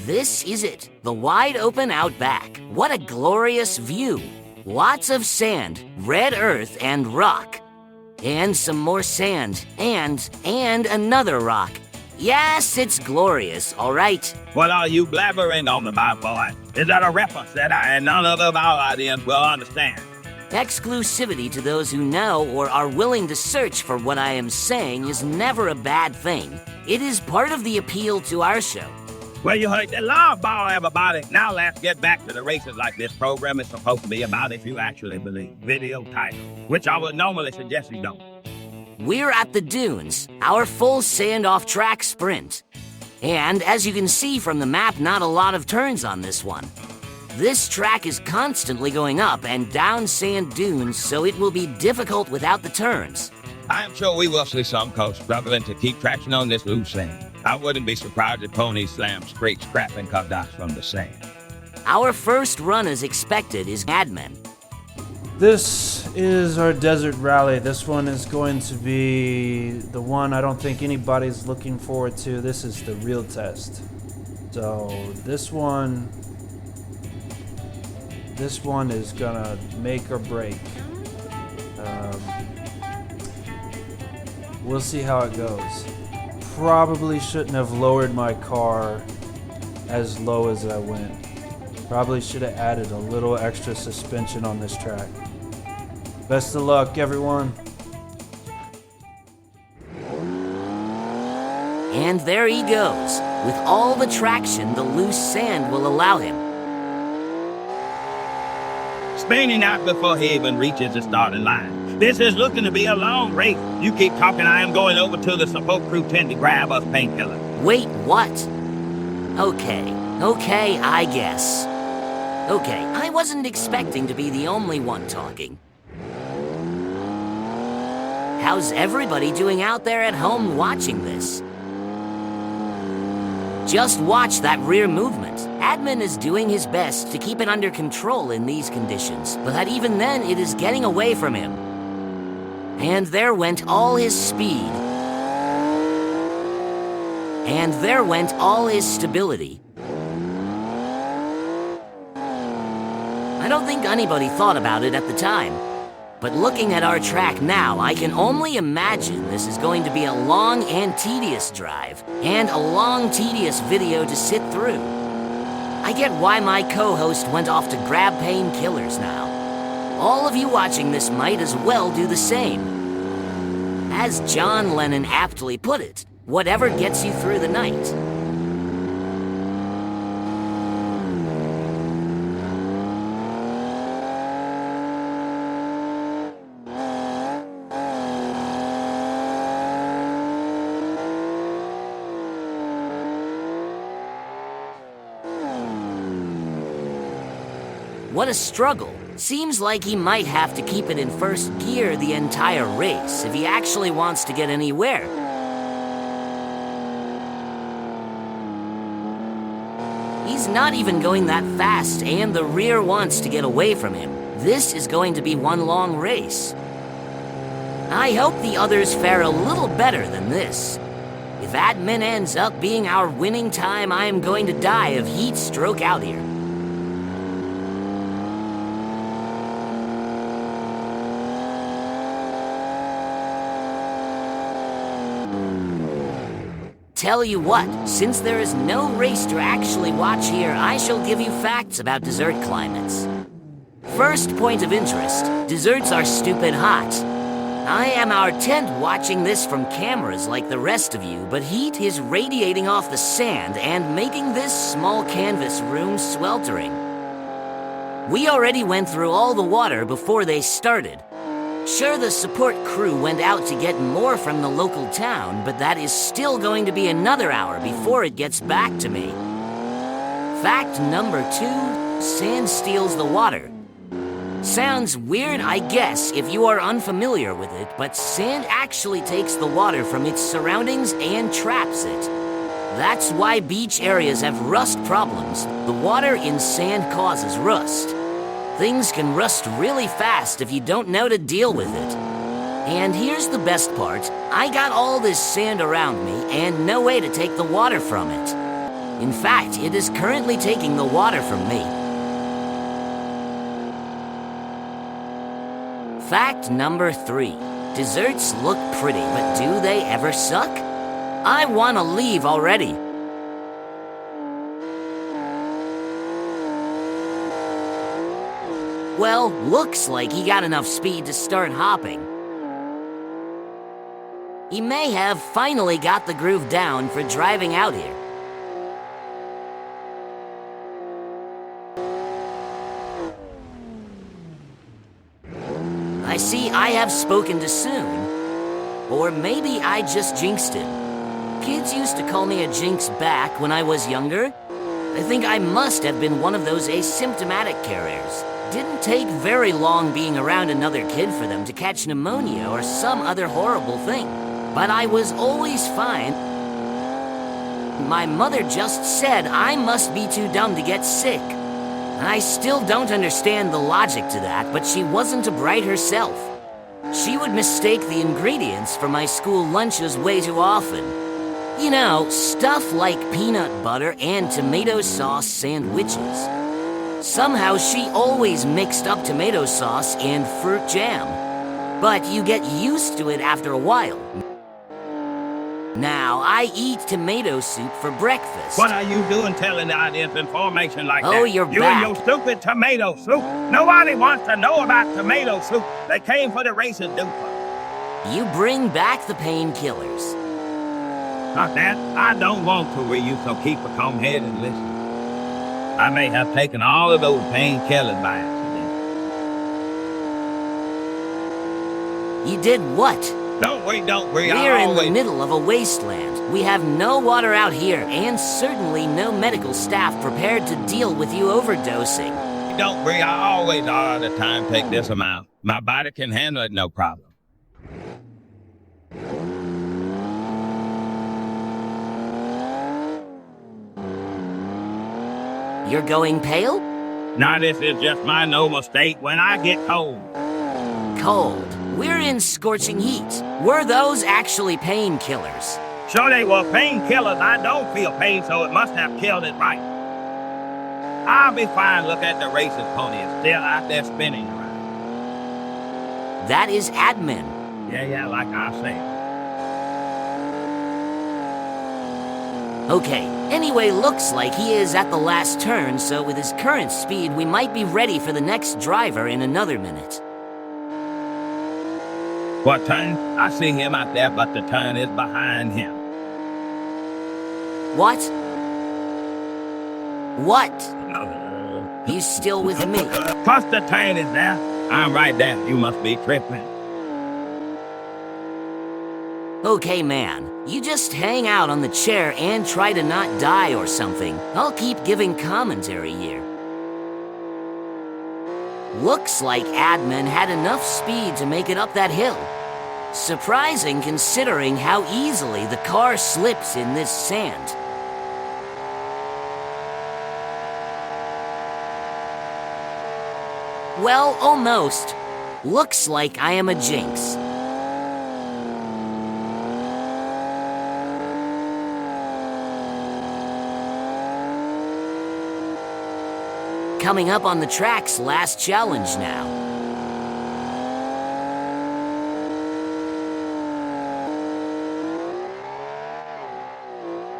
This is it, the wide-open outback. What a glorious view. Lots of sand, red earth, and rock. And some more sand, and another rock. Yes, it's glorious, all right? What are you blabbering on about, boy? Is that a reference that I and none of our audience will understand? Exclusivity to those who know or are willing to search for what I am saying is never a bad thing. It is part of the appeal to our show. Well, you heard the law, ball, everybody. Now let's get back to the races like this program is supposed to be about if you actually believe video title, which I would normally suggest you don't. We're at the dunes, our full sand-off track sprint. And as you can see from the map, not a lot of turns on this one. This track is constantly going up and down sand dunes, so it will be difficult without the turns. I am sure we will see some cars struggling to keep traction on this loose sand. I wouldn't be surprised if ponies slam straight scrapping cutouts from the sand. Our first run as expected is admin. This is our desert rally. This one is going to be the one I don't think anybody's looking forward to. This is the real test. So this one is gonna make or break. We'll see how it goes. Probably shouldn't have lowered my car as low as I went. Probably should have added a little extra suspension on this track. Best of luck, everyone. And there he goes, with all the traction the loose sand will allow him. Spinning out before he even reaches the starting line. This is looking to be a long race. You keep talking, I am going over to the support crew tent to grab us painkiller. Wait, what? Okay, I guess. Okay, I wasn't expecting to be the only one talking. How's everybody doing out there at home watching this? Just watch that rear movement. Admin is doing his best to keep it under control in these conditions, but that even then it is getting away from him. And there went all his speed. And there went all his stability. I don't think anybody thought about it at the time. But looking at our track now, I can only imagine this is going to be a long and tedious drive, and a long, tedious video to sit through. I get why my co-host went off to grab painkillers now. All of you watching this might as well do the same. As John Lennon aptly put it, whatever gets you through the night. What a struggle. Seems like he might have to keep it in first gear the entire race if he actually wants to get anywhere. He's not even going that fast, and the rear wants to get away from him. This is going to be one long race. I hope the others fare a little better than this. If admin ends up being our winning time, I am going to die of heat stroke out here. Tell you what, since there is no race to actually watch here, I shall give you facts about desert climates. First point of interest, deserts are stupid hot. I am our tent watching this from cameras like the rest of you, but heat is radiating off the sand and making this small canvas room sweltering. We already went through all the water before they started. Sure, the support crew went out to get more from the local town, but that is still going to be another hour before it gets back to me. Fact number 2, sand steals the water. Sounds weird, I guess, if you are unfamiliar with it, but sand actually takes the water from its surroundings and traps it. That's why beach areas have rust problems. The water in sand causes rust. Things can rust really fast if you don't know to deal with it. And here's the best part. I got all this sand around me and no way to take the water from it. In fact, it is currently taking the water from me. Fact number 3. Desserts look pretty, but do they ever suck? I want to leave already. Well, looks like he got enough speed to start hopping. He may have finally got the groove down for driving out here. I see I have spoken too soon. Or maybe I just jinxed it. Kids used to call me a jinx back when I was younger. I think I must have been one of those asymptomatic carriers. Didn't take very long being around another kid for them to catch pneumonia or some other horrible thing. But I was always fine. My mother just said I must be too dumb to get sick. I still don't understand the logic to that, but she wasn't a bright herself. She would mistake the ingredients for my school lunches way too often. You know, stuff like peanut butter and tomato sauce sandwiches. Somehow she always mixed up tomato sauce and fruit jam. But you get used to it after a while. Now, I eat tomato soup for breakfast. What are you doing telling audience information like that? Oh, you're you back. and your stupid tomato soup. Nobody wants to know about tomato soup. They came for the racing duper. You bring back the painkillers. Not that. I don't want to with you, so keep a calm head and listen. I may have taken all of those painkillers by accident. You did what? Don't worry. We're in the middle of a wasteland. We have no water out here, and certainly no medical staff prepared to deal with you overdosing. Don't worry, I always all the time take this amount. My body can handle it, no problem. You're going pale? Now this is just my normal state when I get cold. Cold. We're in scorching heat. Were those actually painkillers? Sure they were painkillers. I don't feel pain, so it must have killed it right. I'll be fine. Look at the racing pony. It's still out there spinning around. That is admin. Yeah, like I said. Okay, anyway, looks like he is at the last turn, so with his current speed, we might be ready for the next driver in another minute. What turn? I see him out there, but the turn is behind him. What? What? He's still with me. Plus the turn is there. I'm right there. You must be tripping. Okay, man. You just hang out on the chair and try to not die or something. I'll keep giving commentary here. Looks like admin had enough speed to make it up that hill. Surprising considering how easily the car slips in this sand. Well, almost. Looks like I am a jinx. Coming up on the track's last challenge now.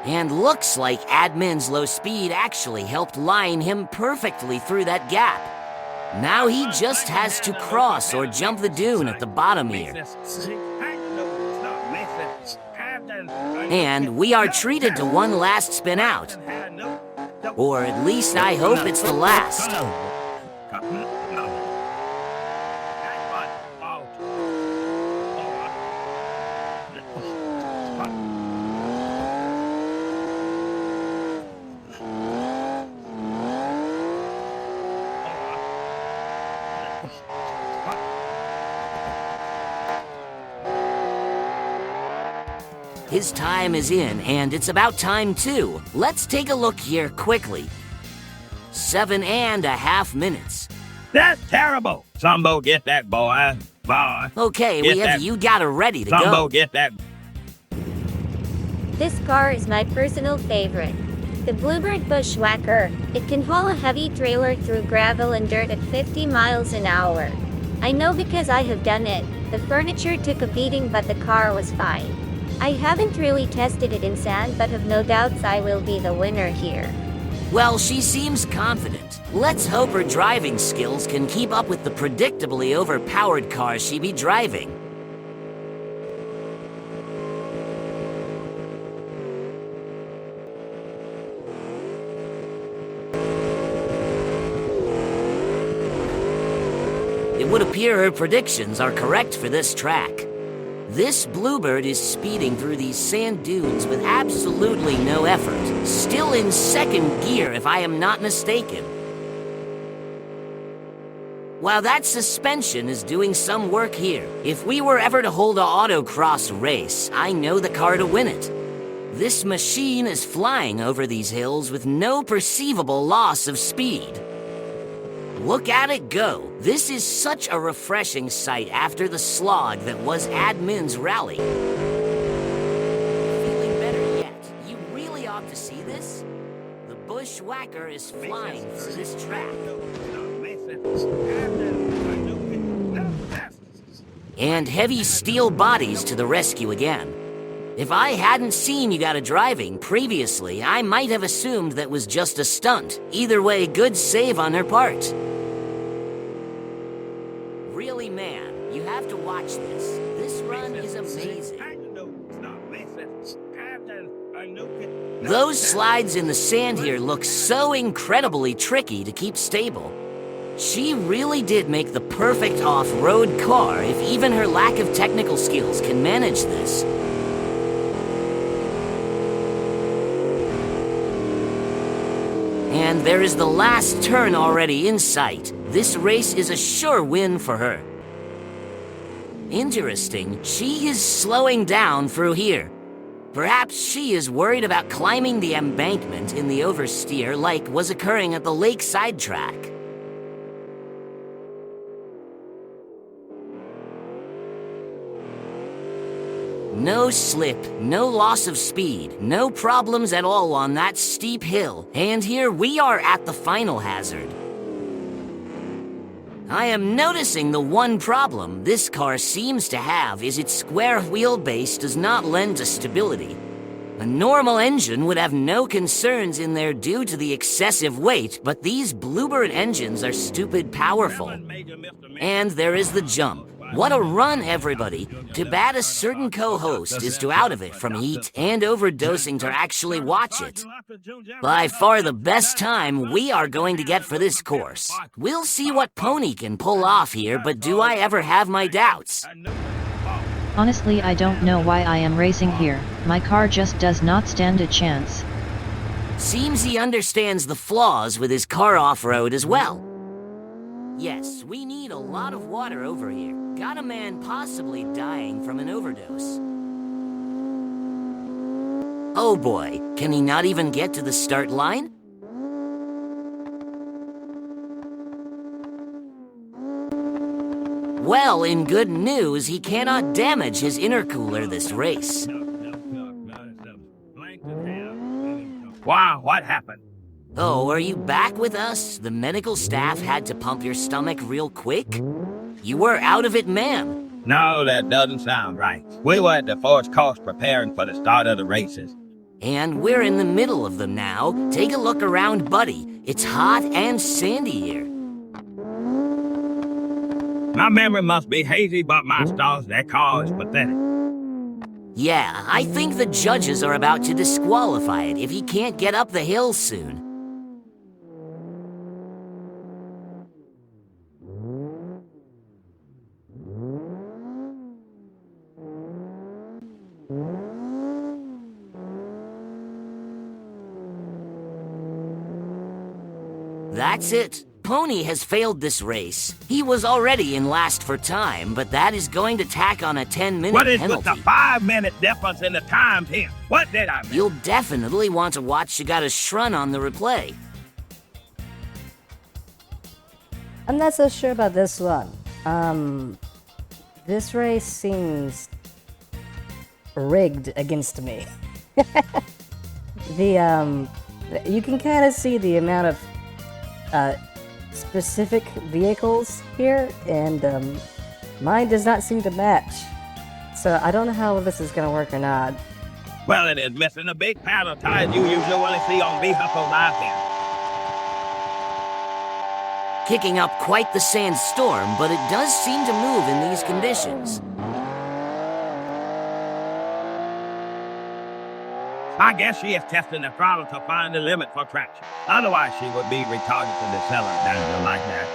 And looks like admin's low speed actually helped line him perfectly through that gap. Now he just has to cross or jump the dune at the bottom here. And we are treated to one last spin out. Or at least I hope it's the last. His time is in, and it's about time too. Let's take a look here quickly. 7.5 minutes. That's terrible. Somebody get that boy. Okay, Get we have that. you got her ready to Somebody go. get that. This car is my personal favorite. The Bluebird Bushwhacker. It can haul a heavy trailer through gravel and dirt at 50 miles an hour. I know because I have done it. The furniture took a beating, but the car was fine. I haven't really tested it in sand, but have no doubts I will be the winner here. Well, she seems confident. Let's hope her driving skills can keep up with the predictably overpowered car she be driving. It would appear her predictions are correct for this track. This Bluebird is speeding through these sand dunes with absolutely no effort, still in second gear if I am not mistaken. While that suspension is doing some work here, if we were ever to hold an autocross race, I know the car to win it. This machine is flying over these hills with no perceivable loss of speed. Look at it go. This is such a refreshing sight after the slog that was Admin's rally. Feeling better yet? You really ought to see this. The Bushwhacker is flying through this track. And heavy steel bodies to the rescue again. If I hadn't seen you got a driving previously, I might have assumed that was just a stunt. Either way, good save on her part. Really, man, you have to watch this. This run is amazing. Those slides in the sand here look so incredibly tricky to keep stable. She really did make the perfect off-road car if even her lack of technical skills can manage this. And there is the last turn already in sight. This race is a sure win for her. Interesting, she is slowing down through here. Perhaps she is worried about climbing the embankment in the oversteer like was occurring at the lakeside track. No slip, no loss of speed, no problems at all on that steep hill, and here we are at the final hazard. I am noticing the one problem this car seems to have is its square wheelbase does not lend to stability. A normal engine would have no concerns in there due to the excessive weight, but these Bluebird engines are stupid powerful. And there is the jump. What a run, everybody! Too bad a certain co-host is too out of it from heat and overdosing to actually watch it. By far the best time we are going to get for this course. We'll see what Pony can pull off here, but do I ever have my doubts? Honestly, I don't know why I am racing here. My car just does not stand a chance. Seems he understands the flaws with his car off-road as well. Yes, we need a lot of water over here. Got a man possibly dying from an overdose. Oh boy, can he not even get to the start line? Well, in good news, he cannot damage his intercooler this race. Wow, what happened? Oh, are you back with us? The medical staff had to pump your stomach real quick? You were out of it, ma'am. No, that doesn't sound right. We were at the force course preparing for the start of the races. And we're in the middle of them now. Take a look around, buddy. It's hot and sandy here. My memory must be hazy, but my stars, that car is pathetic. Yeah, I think the judges are about to disqualify it if he can't get up the hill soon. That's it. Pony has failed this race. He was already in last for time, but that is going to tack on a 10-minute penalty. What is with the 5-minute difference in the times here? What did I miss? You'll definitely want to watch You Got a Shrun on the replay. I'm not so sure about this one. This race seems rigged against me. You can kind of see the amount of specific vehicles here, and mine does not seem to match. So I don't know how this is going to work or not. Well, it is missing a big pad of tires you usually only see on vehicles out there. Kicking up quite the sandstorm, but it does seem to move in these conditions. I guess she is testing the throttle to find the limit for traction. Otherwise, she would be retarded to the cellar down there like that.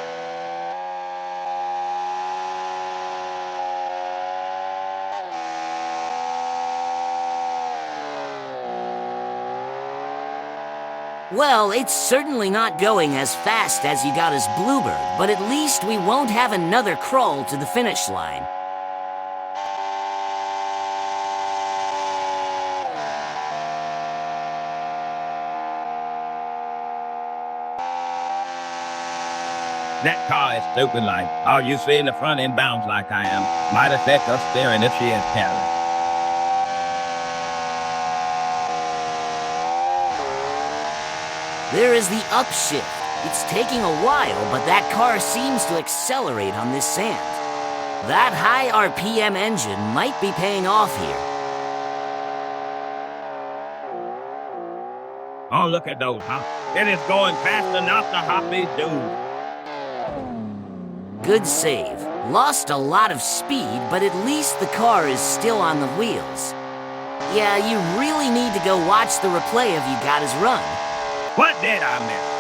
Well, it's certainly not going as fast as Yugata's Bluebird, but at least we won't have another crawl to the finish line. That car is stupid like. All you see in the front end bounds like I am. Might affect us steering if she is careless. There is the upshift. It's taking a while, but that car seems to accelerate on this sand. That high RPM engine might be paying off here. Oh, look at those hops. It is going fast enough to hop these dudes. Good save. Lost a lot of speed, but at least the car is still on the wheels. Yeah, you really need to go watch the replay of Yugata's run. What did I miss?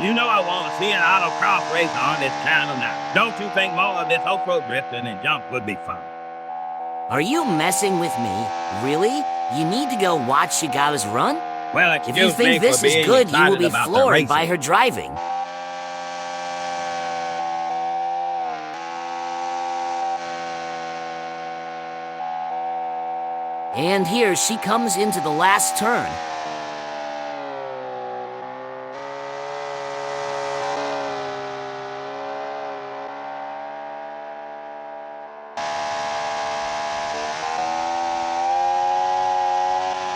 You know I want to see an autocross race on this channel now. Don't you think more of this off-road drifting and jump would be fun? Are you messing with me? Really? You need to go watch Yugata's run? Well, If excuse you me think for this is being good, you will excited be about the floored by racing. her driving. And here she comes into the last turn.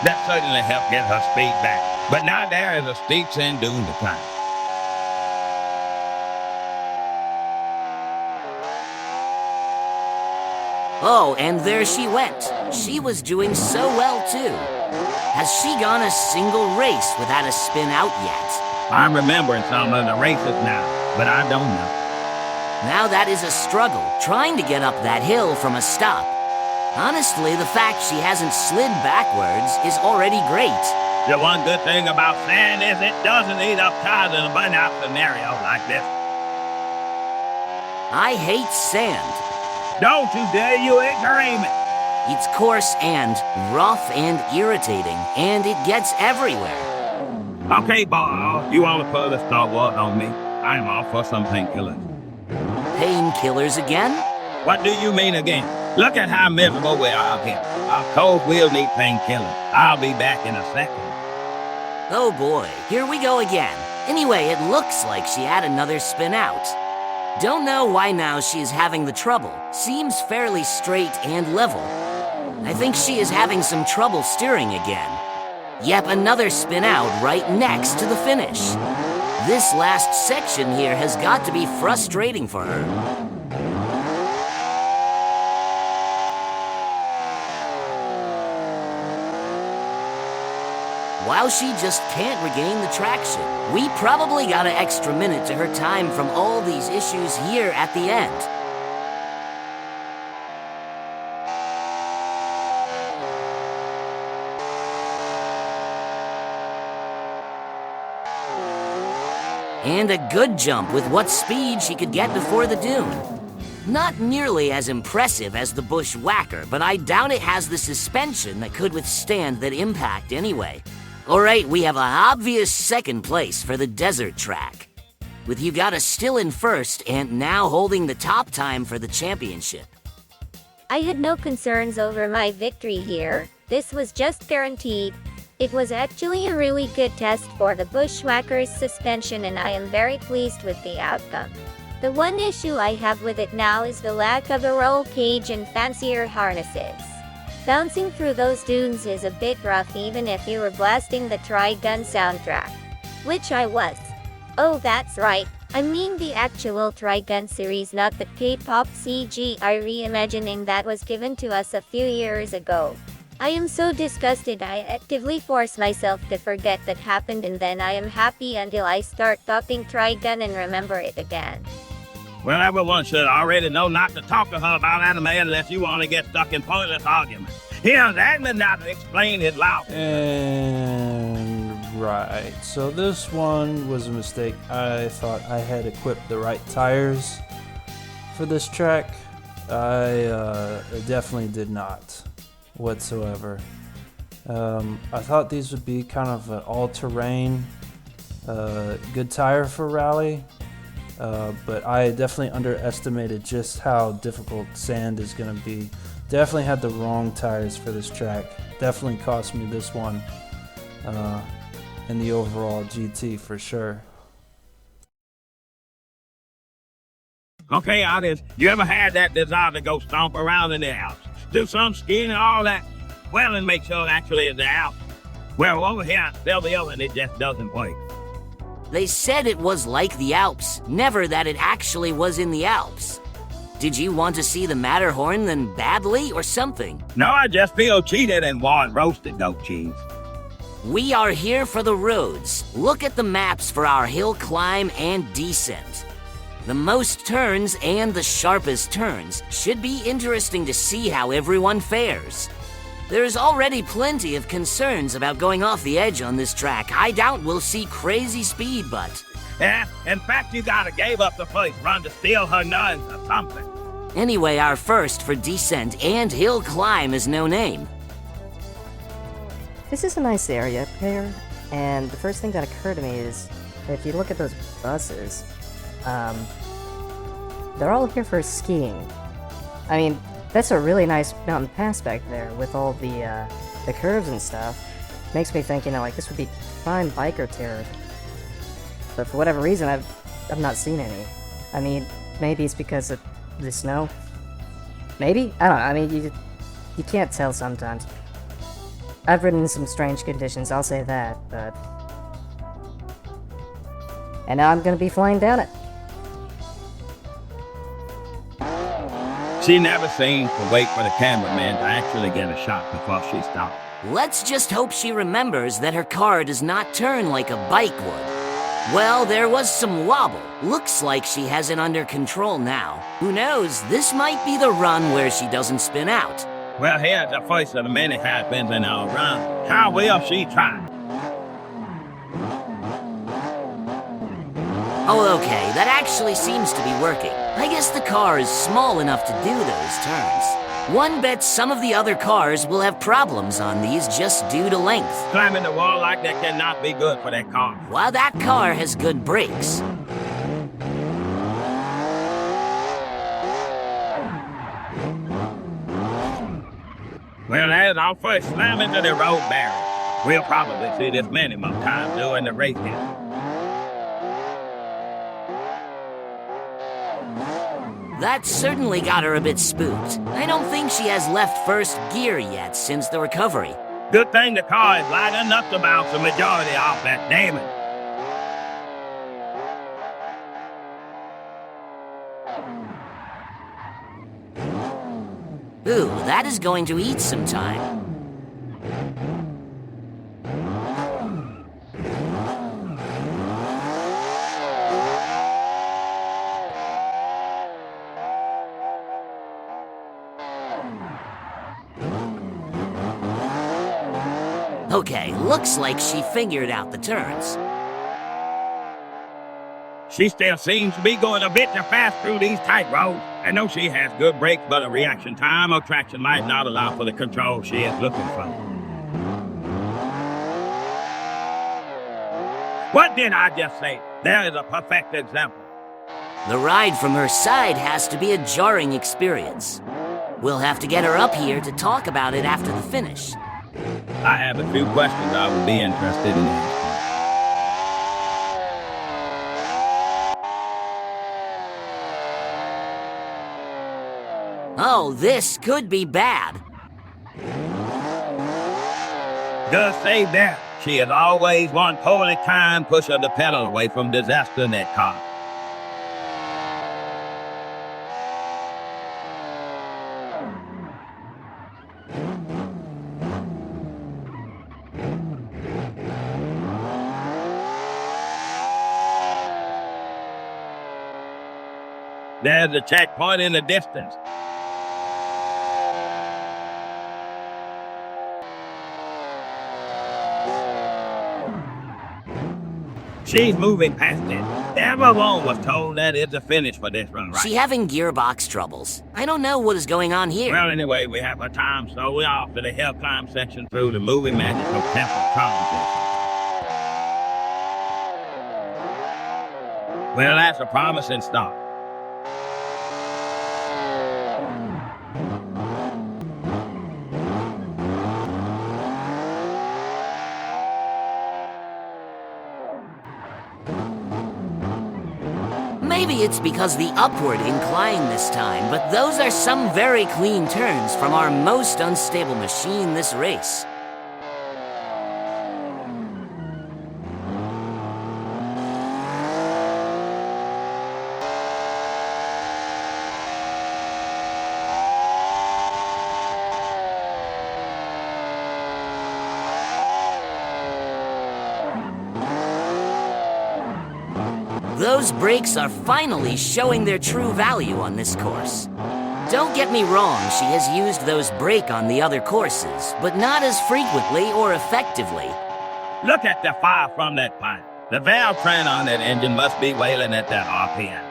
That certainly helped get her speed back. But now there is a steep sand dune to climb. Oh, and there she went. She was doing so well, too. Has she gone a single race without a spin out yet? I'm remembering some of the races now, but I don't know. Now that is a struggle, trying to get up that hill from a stop. Honestly, the fact she hasn't slid backwards is already great. The one good thing about sand is it doesn't eat up tires in a burnout scenario like this. I hate sand. Don't you dare you ignorate me. It's coarse and rough and irritating, and it gets everywhere. Okay, boy, you want to pull the Star Wars on me? I'm off for some painkillers. Painkillers again? What do you mean again? Look at how miserable we are here. Our cold will need painkillers. I'll be back in a second. Oh boy, here we go again. Anyway, it looks like she had another spin out. Don't know why now she is having the trouble. Seems fairly straight and level. I think she is having some trouble steering again. Yep, another spin out right next to the finish. This last section here has got to be frustrating for her. While she just can't regain the traction, we probably got an extra minute to her time from all these issues here at the end. And a good jump with what speed she could get before the dune. Not nearly as impressive as the Bushwhacker, but I doubt it has the suspension that could withstand that impact anyway. Alright, we have an obvious second place for the desert track, with Yugata still in first and now holding the top time for the championship. I had no concerns over my victory here. This was just guaranteed. It was actually a really good test for the Bushwhacker's suspension, and I am very pleased with the outcome. The one issue I have with it now is the lack of a roll cage and fancier harnesses. Bouncing through those dunes is a bit rough even if you were blasting the Trigun soundtrack. Which I was. Oh, that's right. I mean the actual Trigun series, not the K-pop CGI reimagining that was given to us a few years ago. I am so disgusted I actively force myself to forget that happened, and then I am happy until I start talking Trigun and remember it again. Well, everyone should already know not to talk to her about anime unless you want to get stuck in pointless arguments. Yeah, that would not explain it loud. And right, so this one was a mistake. I thought I had equipped the right tires for this track. I definitely did not whatsoever. I thought these would be kind of an all-terrain, good tire for rally, but I definitely underestimated just how difficult sand is going to be. Definitely had the wrong tires for this track. Definitely cost me this one in the overall GT for sure. Okay, audience, you ever had that desire to go stomp around in the Alps? Do some skiing and all that? Well, and make sure it actually is the Alps. Well, over here at Sylvia, it just doesn't work. They said it was like the Alps, never that it actually was in the Alps. Did you want to see the Matterhorn then badly or something? No, I just feel cheated and want roasted goat cheese. We are here for the roads. Look at the maps for our hill climb and descent. The most turns and the sharpest turns should be interesting to see how everyone fares. There's already plenty of concerns about going off the edge on this track. I doubt we'll see crazy speed, but... Yeah, in fact, you gotta gave up the first run to steal her nuns or something. Anyway, our first for descent and hill climb is no name. This is a nice area up here, and the first thing that occurred to me is, if you look at those buses, they're all here for skiing. I mean, that's a really nice mountain pass back there with all the curves and stuff. Makes me think, like this would be prime biker territory. But for whatever reason, I've not seen any. I mean, maybe it's because of the snow. Maybe? I don't know. I mean, you can't tell sometimes. I've ridden in some strange conditions, I'll say that, but... And now I'm gonna be flying down it. She never seems to wait for the cameraman to actually get a shot before she stops. Let's just hope she remembers that her car does not turn like a bike would. Well, there was some wobble. Looks like she has it under control now. Who knows, this might be the run where she doesn't spin out. Well, here's the first of the many hairpins in our run. How will she try? Oh, okay, that actually seems to be working. I guess the car is small enough to do those turns. One bets some of the other cars will have problems on these just due to length. Climbing the wall like that cannot be good for that car. While that car has good brakes. Well, there's our first slam into the road barrier. We'll probably see this many more times during the race here. That certainly got her a bit spooked. I don't think she has left first gear yet since the recovery. Good thing the car is light enough to bounce the majority off that damage. Ooh, that is going to eat some time. Okay, looks like she figured out the turns. She still seems to be going a bit too fast through these tight roads. I know she has good brakes, but a reaction time or traction might not allow for the control she is looking for. What did I just say? There is a perfect example. The ride from her side has to be a jarring experience. We'll have to get her up here to talk about it after the finish. I have a few questions I would be interested in asking. Oh, this could be bad. Just say that. She is always one poorly timed push of the pedal away from disaster in that car. There's a checkpoint in the distance. She's moving past it. Everyone was told that it's a finish for this run, right? She having gearbox troubles. I don't know what is going on here. Well, anyway, we have a time, so we're off to the hill climb section through the movie magical temple transition. Well, that's a promising start. Maybe it's because the upward incline this time, but those are some very clean turns from our most unstable machine this race. Those brakes are finally showing their true value on this course. Don't get me wrong, she has used those brake on the other courses, but not as frequently or effectively. Look at the fire from that pipe. The valve train on that engine must be wailing at that RPM.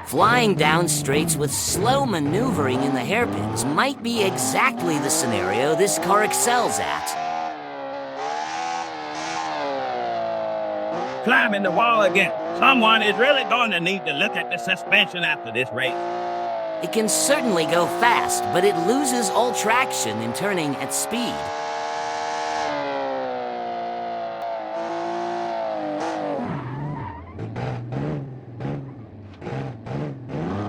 Flying down straights with slow maneuvering in the hairpins might be exactly the scenario this car excels at. Climbing the wall again. Someone is really going to need to look at the suspension after this race. It can certainly go fast, but it loses all traction in turning at speed.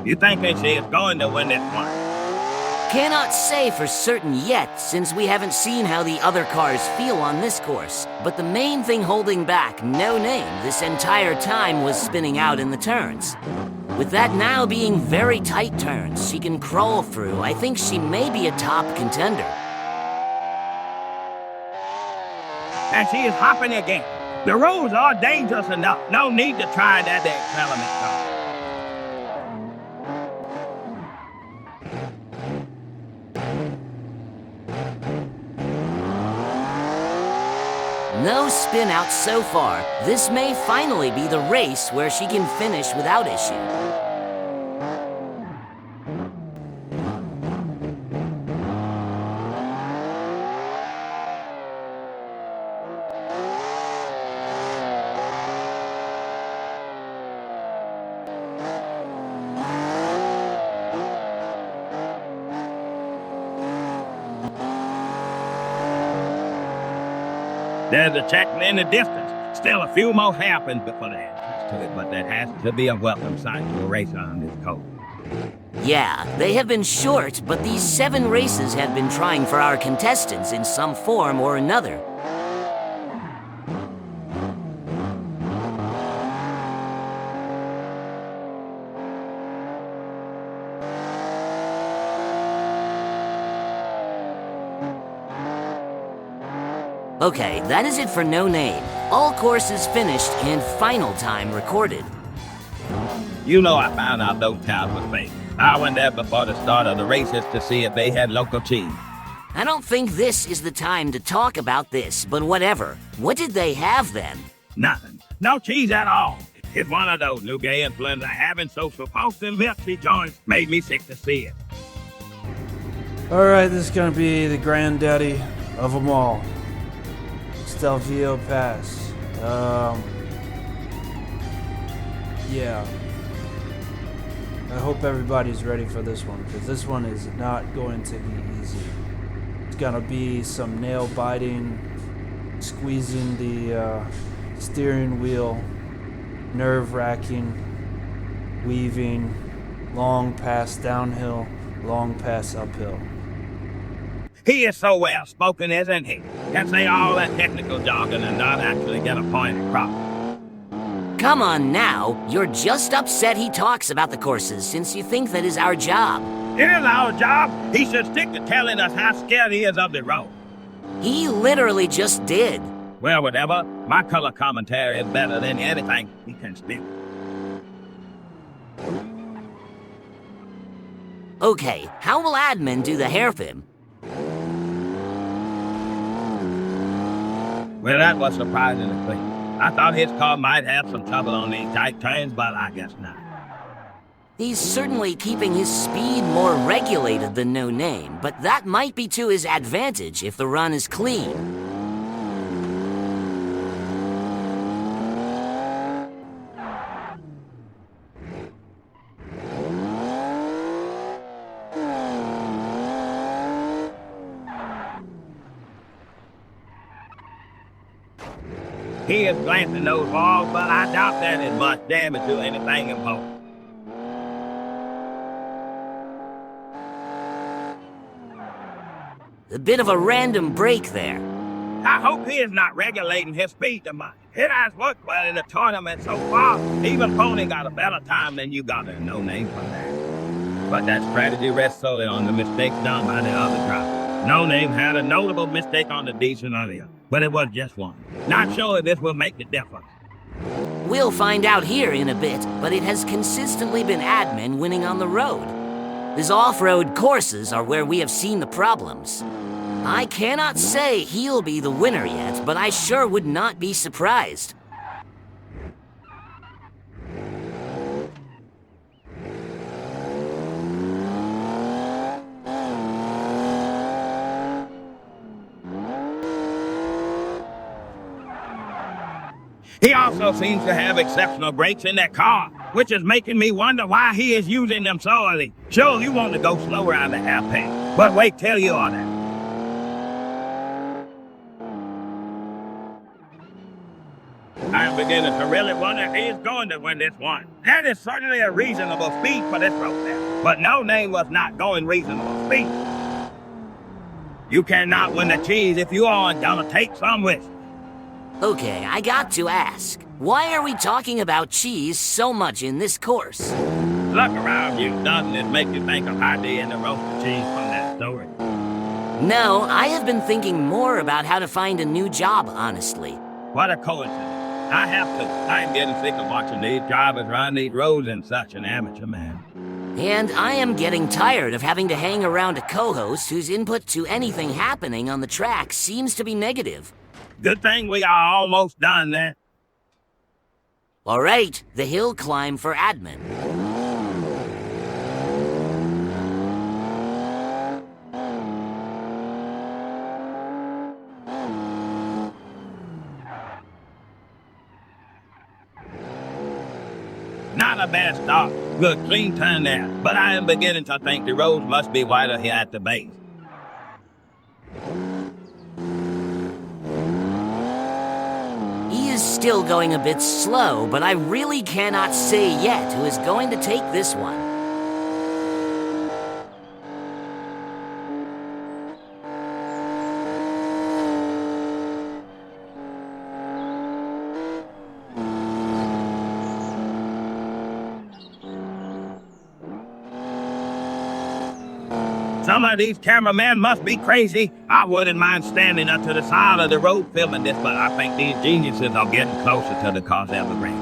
You think that she is going to win this one? Cannot say for certain yet, since we haven't seen how the other cars feel on this course. But the main thing holding back No Name this entire time was spinning out in the turns. With that now being very tight turns she can crawl through, I think she may be a top contender. And she is hopping again. The roads are dangerous enough. No need to try that accelerant though. No spin out so far. This may finally be the race where she can finish without issue. There's a check in the distance. Still a few more hairpins before the entrance to it, but that has to be a welcome sight to a racer on this coast. Yeah, they have been short, but these 7 races have been trying for our contestants in some form or another. Okay, that is it for No Name. All courses finished and final time recorded. You know I found out those cows were fake. I went there before the start of the races to see if they had local cheese. I don't think this is the time to talk about this, but whatever. What did they have then? Nothing. No cheese at all. It's one of those new gay influenza having social posts and Pepsi joints made me sick to see it. Alright, this is gonna be the granddaddy of them all. Stelvio Pass. Yeah. I hope everybody's ready for this one, because this one is not going to be easy. It's gonna be some nail biting, squeezing the steering wheel, nerve-wracking, weaving, long pass downhill, long pass uphill. He is so well spoken, isn't he? Can say all that technical jargon and not actually get a point across. Come on now, you're just upset he talks about the courses since you think that is our job. It is our job. He should stick to telling us how scared he is of the road. He literally just did. Well, whatever. My color commentary is better than anything he can speak. Okay, how will admin do the hairpin? Well, that was surprisingly quick. I thought his car might have some trouble on these tight turns, but I guess not. He's certainly keeping his speed more regulated than No Name, but that might be to his advantage if the run is clean. He is glancing those balls, but I doubt that is much damage to anything important. A bit of a random break there. I hope he is not regulating his speed too much. It has worked well in the tournament so far. Even Pony got a better time than you got in No Name for that. But that strategy rests solely on the mistakes done by the other drivers. No Name had a notable mistake on the decent earlier, but it was just one. Not sure if this will make the difference. We'll find out here in a bit, but it has consistently been admin winning on the road. His off-road courses are where we have seen the problems. I cannot say he'll be the winner yet, but I sure would not be surprised. He also seems to have exceptional brakes in that car, which is making me wonder why he is using them so early. Sure, you want to go slower on the airplane, but wait till you are there. I am beginning to really wonder if he is going to win this one. That is certainly a reasonable speed for this road there, but No Name was not going reasonable speed. You cannot win the cheese if you aren't gonna take some risk. Okay, I got to ask, why are we talking about cheese so much in this course? Look around you, doesn't it make you think of Heidi and the roasted cheese from that story? No, I have been thinking more about how to find a new job, honestly. What a coincidence. I have to. I'm getting sick of watching these drivers run these roads in such an amateur man. And I am getting tired of having to hang around a co-host whose input to anything happening on the track seems to be negative. Good thing we are almost done there. All right, the hill climb for admin. Not a bad start. Good, clean turn there. But I am beginning to think the roads must be wider here at the base. He is still going a bit slow, but I really cannot say yet who is going to take this one. Some of these cameramen must be crazy. I wouldn't mind standing up to the side of the road filming this, but I think these geniuses are getting closer to the car's evergreen.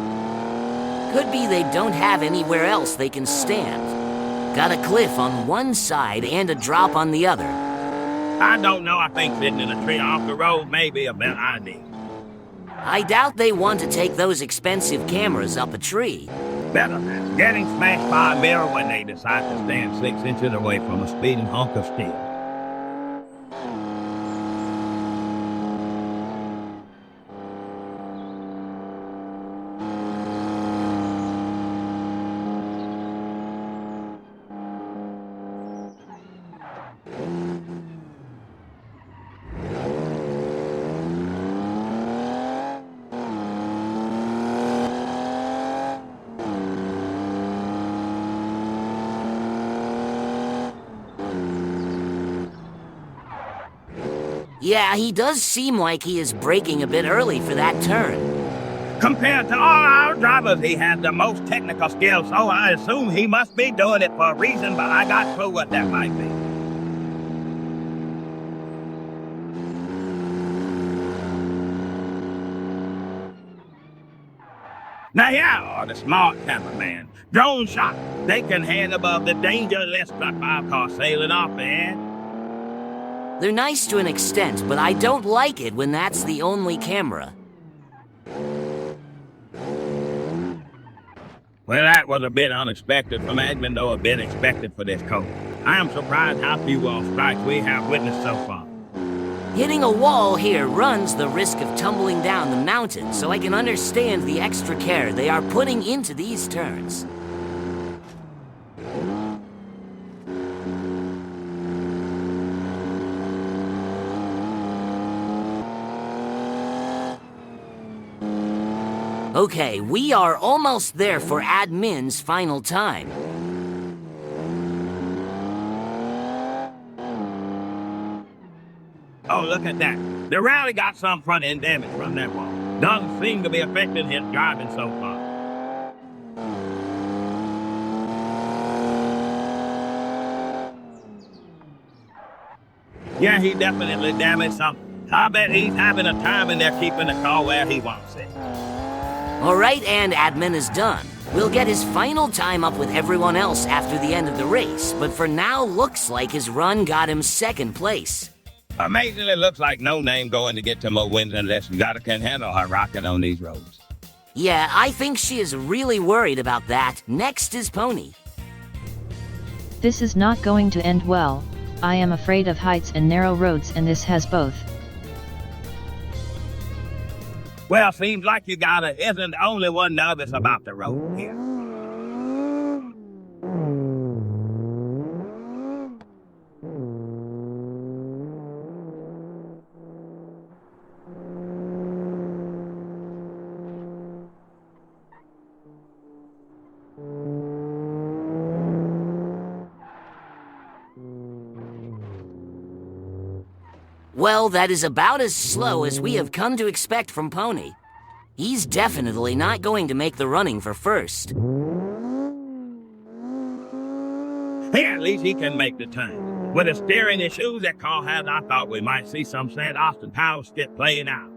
Could be they don't have anywhere else they can stand. Got a cliff on one side and a drop on the other. I don't know. I think sitting in a tree off the road may be a better idea. I doubt they want to take those expensive cameras up a tree. Better than getting smashed by a mirror when they decide to stand 6 inches away from a speeding hunk of steel. Yeah, he does seem like he is braking a bit early for that turn. Compared to all our drivers, he has the most technical skill, so I assume he must be doing it for a reason, but I got a clue what that might be. Now here are the smart cameraman. Drone shot. They can hand above the danger list truck 5 car sailing off there. They're nice to an extent, but I don't like it when that's the only camera. Well, that was a bit unexpected from admin, though a bit expected for this coach. I am surprised how few wall strikes we have witnessed so far. Hitting a wall here runs the risk of tumbling down the mountain, so I can understand the extra care they are putting into these turns. Okay, we are almost there for admin's final time. Oh, look at that. The rally got some front end damage from that wall. Doesn't seem to be affecting his driving so far. Yeah, he definitely damaged something. I bet he's having a time in there keeping the car where he wants it. Alright, and admin is done. We'll get his final time up with everyone else after the end of the race, but for now looks like his run got him second place. Amazingly, looks like no name going to get to more wins unless Gotta can handle her rocking on these roads. Yeah, I think she is really worried about that. Next is Pony. This is not going to end well. I am afraid of heights and narrow roads, and this has both. Well, seems like you Gotta isn't the only one nervous about the road here. Well, that is about as slow as we have come to expect from Pony. He's definitely not going to make the running for first. Here, at least he can make the turn. With the steering issues that car has, I thought we might see some sad Austin Powers skit playing out.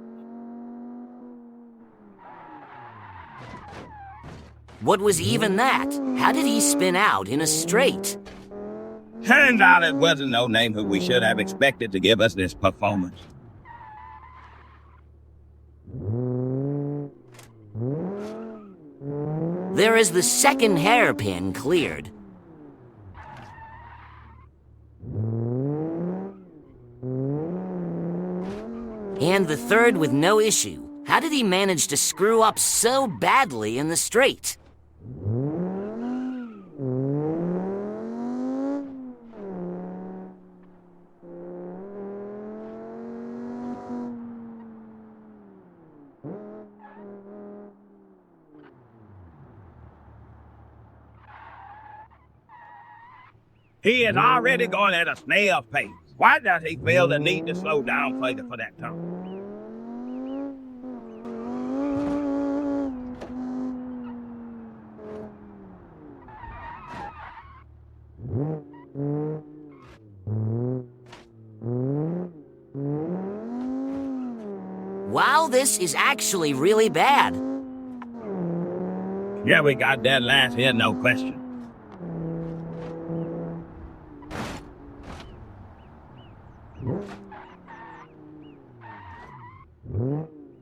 What was even that? How did he spin out in a straight? Turns out it wasn't no name who we should have expected to give us this performance. There is the second hairpin cleared. And the third with no issue. How did he manage to screw up so badly in the straight? He is already going at a snail's pace. Why does he feel the need to slow down further for that turn? Wow, this is actually really bad. Yeah, we got that last hit, no question.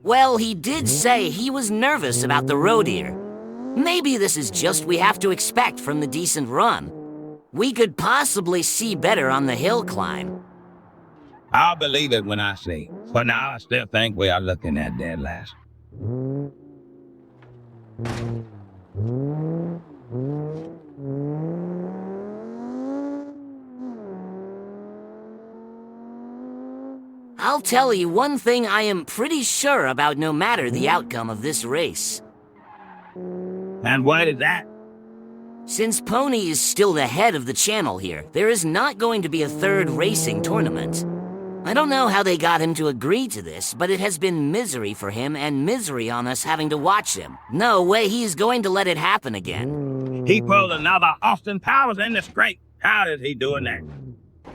Well, he did say he was nervous about the road here. Maybe this is just we have to expect from the decent run. We could possibly see better on the hill climb. I'll believe it when I see. For now, I still think we are looking at dead last. I'll tell you one thing I am pretty sure about no matter the outcome of this race. And what is that? Since Pony is still the head of the channel here, there is not going to be a third racing tournament. I don't know how they got him to agree to this, but it has been misery for him and misery on us having to watch him. No way he's going to let it happen again. He pulled another Austin Powers in the scrape. How is he doing that?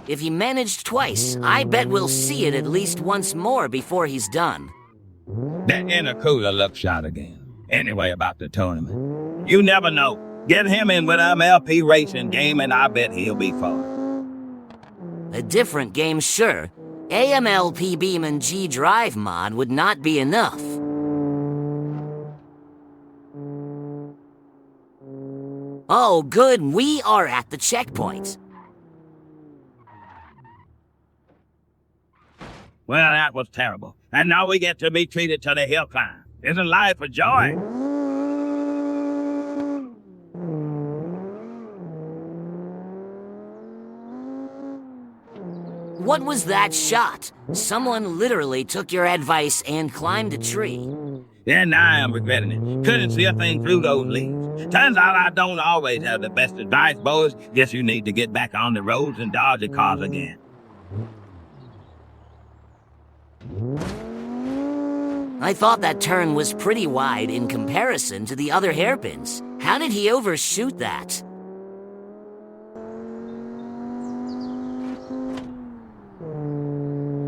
If he managed twice, I bet we'll see it at least once more before he's done. That intercooler look shot again. Anyway, about the tournament. You never know. Get him in with MLP racing game and I bet he'll be fun. A different game, sure, AMLP Beam G Drive mod would not be enough. Oh, good, we are at the checkpoint. Well, that was terrible. And now we get to be treated to the hill climb. Isn't life a joy? What was that shot? Someone literally took your advice and climbed a tree. And now I am regretting it. Couldn't see a thing through those leaves. Turns out I don't always have the best advice, boys. Guess you need to get back on the roads and dodge the cars again. I thought that turn was pretty wide in comparison to the other hairpins. How did he overshoot that?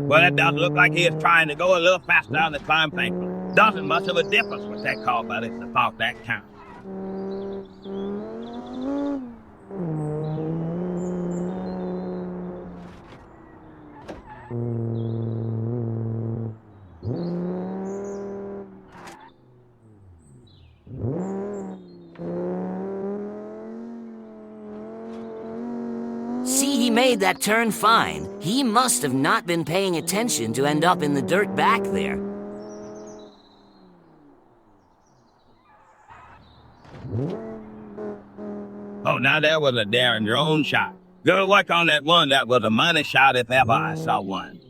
Well, it does look like he is trying to go a little faster on the climb, thankfully. Doesn't much of a difference with that car, but it's the fault that counts. See, he made that turn fine. He must have not been paying attention to end up in the dirt back there. Oh, now there was a daring drone shot. Good work on that one. That was a money shot if ever I saw one.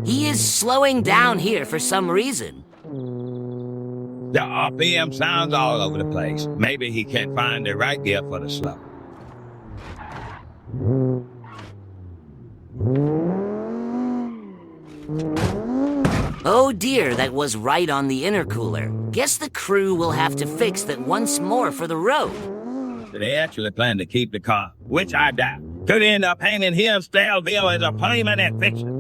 He is slowing down here for some reason. The RPM sounds all over the place. Maybe he can't find the right gear for the slow. Oh dear, that was right on the intercooler. Guess the crew will have to fix that once more for the road. They actually plan to keep the car, which I doubt. Could end up hanging here in Staleville as a permanent fixture.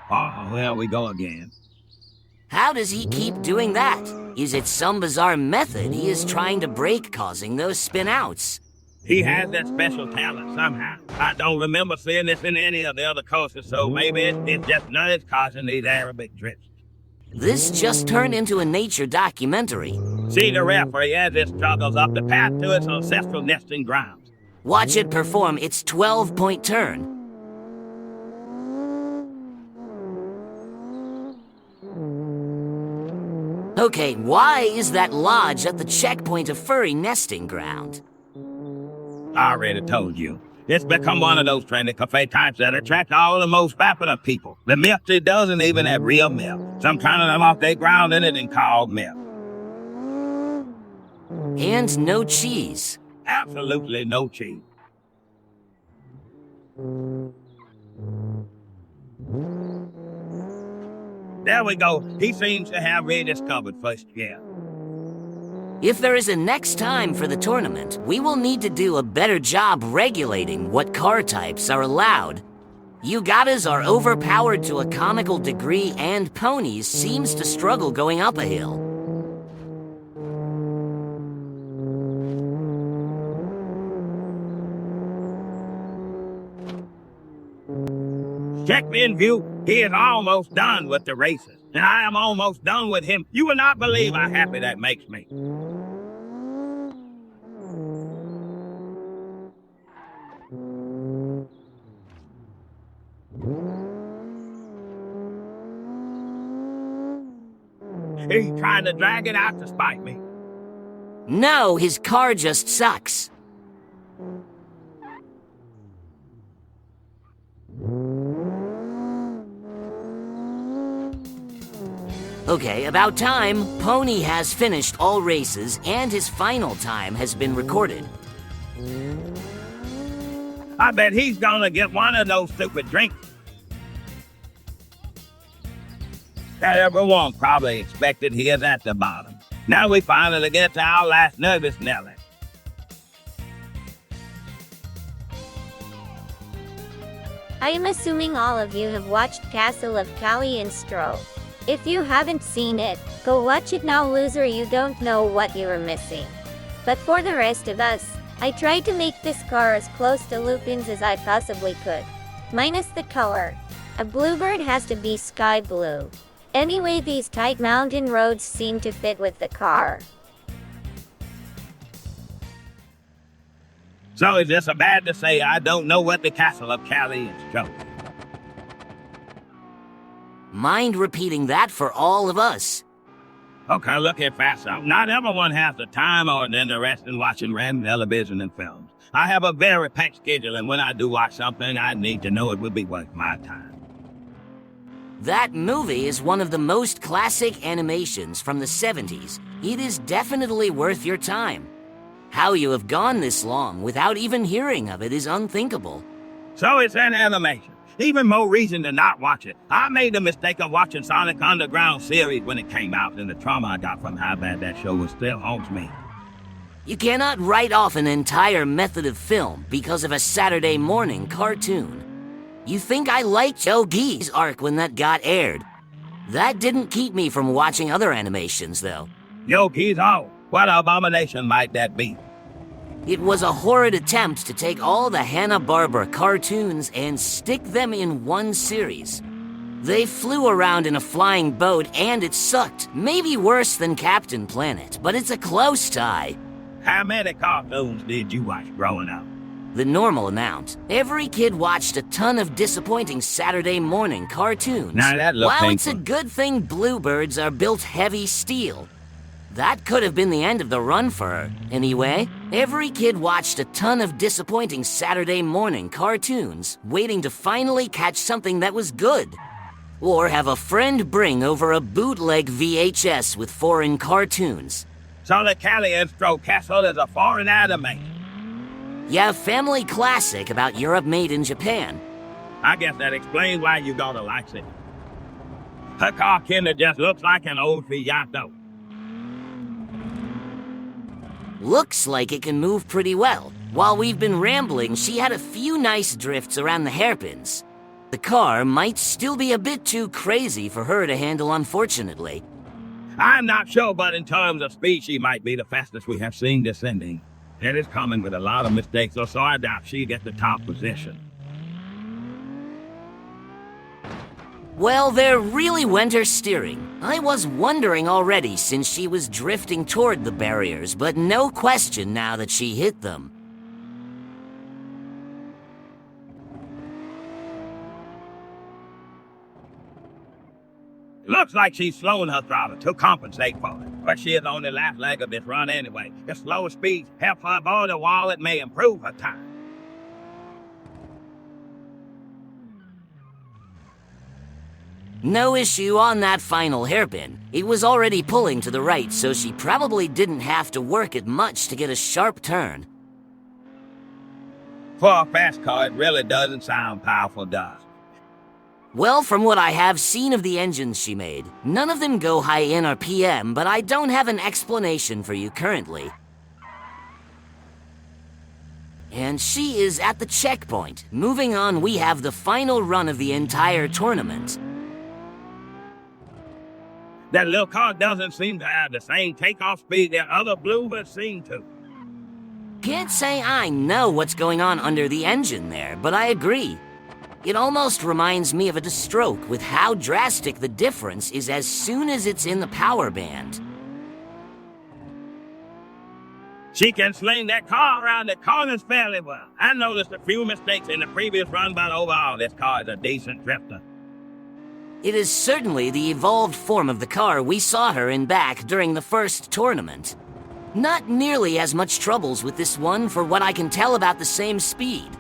Oh, there we go again. How does he keep doing that? Is it some bizarre method he is trying to break causing those spin-outs? He has that special talent somehow. I don't remember seeing this in any of the other courses, so maybe it's just nerves causing these Arabic drifts. This just turned into a nature documentary. See the referee as it struggles up the path to its ancestral nesting grounds. Watch it perform its 12-point turn. Okay, why is that lodge at the checkpoint a furry nesting ground? I already told you. It's become one of those trendy cafe types that attract all the most popular people. The milk tea doesn't even have real milk. Some kind of them off their ground in it and called milk. And no cheese. Absolutely no cheese. There we go. He seems to have rediscovered first gear. If there is a next time for the tournament, we will need to do a better job regulating what car types are allowed. Yugatas are overpowered to a comical degree, and ponies seems to struggle going up a hill. Check me in view. He is almost done with the races, and I am almost done with him. You will not believe how happy that makes me. He's trying to drag it out to spite me. No, his car just sucks. Okay, about time. Pony has finished all races, and his final time has been recorded. I bet he's gonna get one of those stupid drinks. Everyone probably expected his at the bottom. Now we finally get to our last nervous Nelly. I am assuming all of you have watched Castle of Cali and Stro. If you haven't seen it, go watch it now, loser, you don't know what you are missing. But for the rest of us, I tried to make this car as close to Lupin's as I possibly could. Minus the color. A bluebird has to be sky blue. Anyway, these tight mountain roads seem to fit with the car. So is this bad to say I don't know what the Castle of Cali is, Joe? Mind repeating that for all of us? Okay, look here, Fatso. Not everyone has the time or the interest in watching random television and films. I have a very packed schedule, and when I do watch something, I need to know it will be worth my time. That movie is one of the most classic animations from the 70s. It is definitely worth your time. How you have gone this long without even hearing of it is unthinkable. So it's an animation. Even more reason to not watch it. I made the mistake of watching Sonic Underground series when it came out, and the trauma I got from how bad that show was still haunts me. You cannot write off an entire method of film because of a Saturday morning cartoon. You think I liked Yogi's arc when that got aired? That didn't keep me from watching other animations, though. Yogi's old. What abomination might that be? It was a horrid attempt to take all the Hanna-Barbera cartoons and stick them in one series. They flew around in a flying boat and it sucked. Maybe worse than Captain Planet, but it's a close tie. How many cartoons did you watch growing up? The normal amount. Every kid watched a ton of disappointing Saturday morning cartoons. Now that looks While it's a painful. good thing bluebirds are built heavy steel. That could have been the end of the run for her. Anyway, every kid watched a ton of disappointing Saturday morning cartoons, waiting to finally catch something that was good. Or have a friend bring over a bootleg VHS with foreign cartoons. So the Cali and Stro Castle is a foreign animation. Yeah, family classic about Europe made in Japan. I guess that explains why you gotta like it. Her car kinda just looks like an old Fiat though. Looks like it can move pretty well. While we've been rambling, she had a few nice drifts around the hairpins. The car might still be a bit too crazy for her to handle, unfortunately. I'm not sure, but in terms of speed, she might be the fastest we have seen descending. It is coming with a lot of mistakes, so I doubt she'll get the top position. Well, there really went her steering. I was wondering already since she was drifting toward the barriers, but no question now that she hit them. Looks like she's slowing her throttle to compensate for it, but she is on the last leg of this run anyway. If slower speeds help her avoid the wall, it may improve her time. No issue on that final hairpin. It was already pulling to the right, so she probably didn't have to work it much to get a sharp turn. For a fast car, it really doesn't sound powerful, does it? Well, from what I have seen of the engines she made, none of them go high in RPM, but I don't have an explanation for you currently. And she is at the checkpoint. Moving on, we have the final run of the entire tournament. That little car doesn't seem to have the same takeoff speed that other bluebirds seem to. Can't say I know what's going on under the engine there, but I agree. It almost reminds me of a stroke with how drastic the difference is as soon as it's in the power band. She can sling that car around the corners fairly well. I noticed a few mistakes in the previous run, but overall, this car is a decent drifter. It is certainly the evolved form of the car we saw her in back during the first tournament. Not nearly as much troubles with this one for what I can tell about the same speed.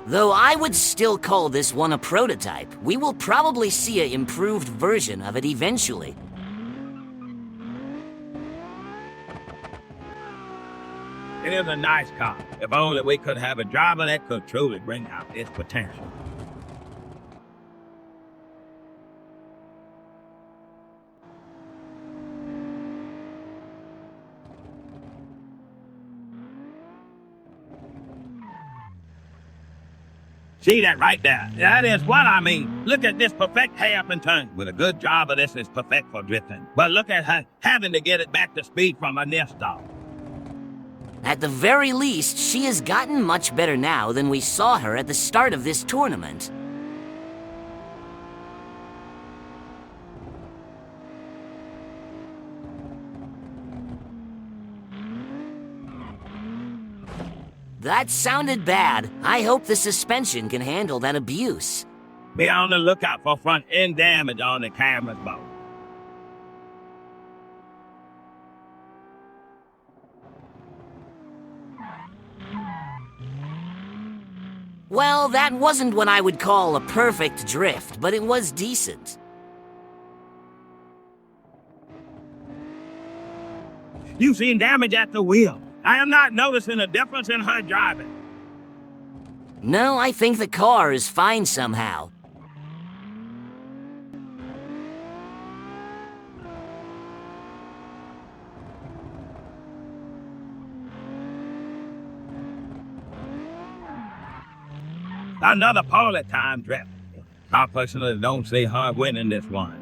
Though I would still call this one a prototype, we will probably see an improved version of it eventually. It is a nice car. If only we could have a driver that could truly bring out its potential. See that right there? That is what I mean. Look at this perfect hairpin turn. With a good job of this is perfect for drifting. But look at her having to get it back to speed from a near stop. At the very least, she has gotten much better now than we saw her at the start of this tournament. That sounded bad. I hope the suspension can handle that abuse. Be on the lookout for front end damage on the camera's boat. Well, that wasn't what I would call a perfect drift, but it was decent. You've seen damage at the wheel. I am not noticing a difference in her driving. No, I think the car is fine somehow. Another poorly timed drift. I personally don't see her winning this one.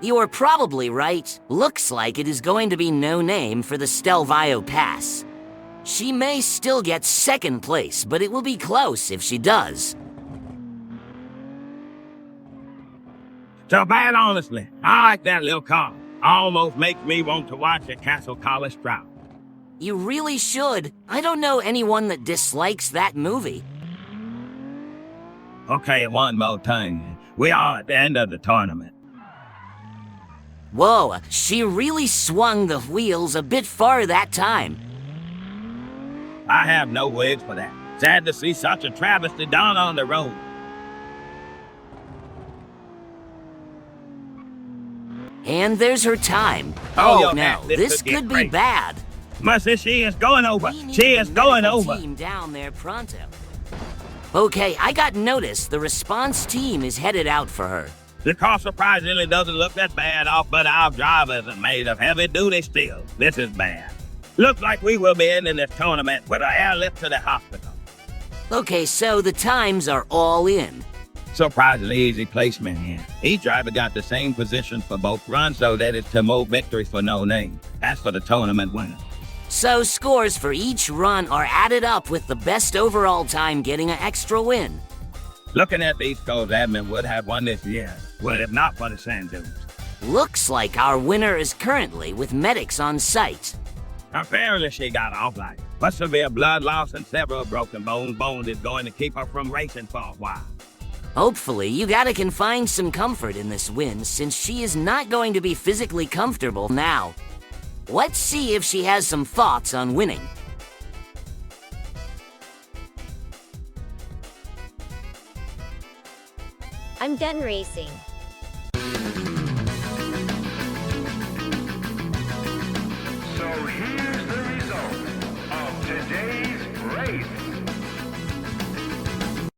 You are probably right. Looks like it is going to be no name for the Stelvio Pass. She may still get second place, but it will be close if she does. So bad, honestly. I like that little car. Almost makes me want to watch a Castle College Strout. You really should. I don't know anyone that dislikes that movie. Okay, one more thing. We are at the end of the tournament. Whoa, she really swung the wheels a bit far that time. I have no words for that. Sad to see such a travesty done on the road. And there's her time. Oh, Oh no, this could be great. bad. Mercy, she is going over. We need She the is going medical over. Team down there pronto. Okay, I got notice the response team is headed out for her. The car surprisingly doesn't look that bad off, but our driver isn't made of heavy-duty steel. This is bad. Looks like we will be ending this tournament with an airlift to the hospital. Okay, so the times are all in. Surprisingly easy placement here. Each driver got the same position for both runs, so that it's to more victories for no name. That's for the tournament winner. So scores for each run are added up with the best overall time getting an extra win. Looking at these scores, admin would have won this year. Well, if not for the sand dunes. Looks like our winner is currently with medics on site. Apparently she got off light, but severe blood loss and several broken bones. Bones is going to keep her from racing for a while. Hopefully, Ugata can find some comfort in this win since she is not going to be physically comfortable now. Let's see if she has some thoughts on winning. I'm done racing.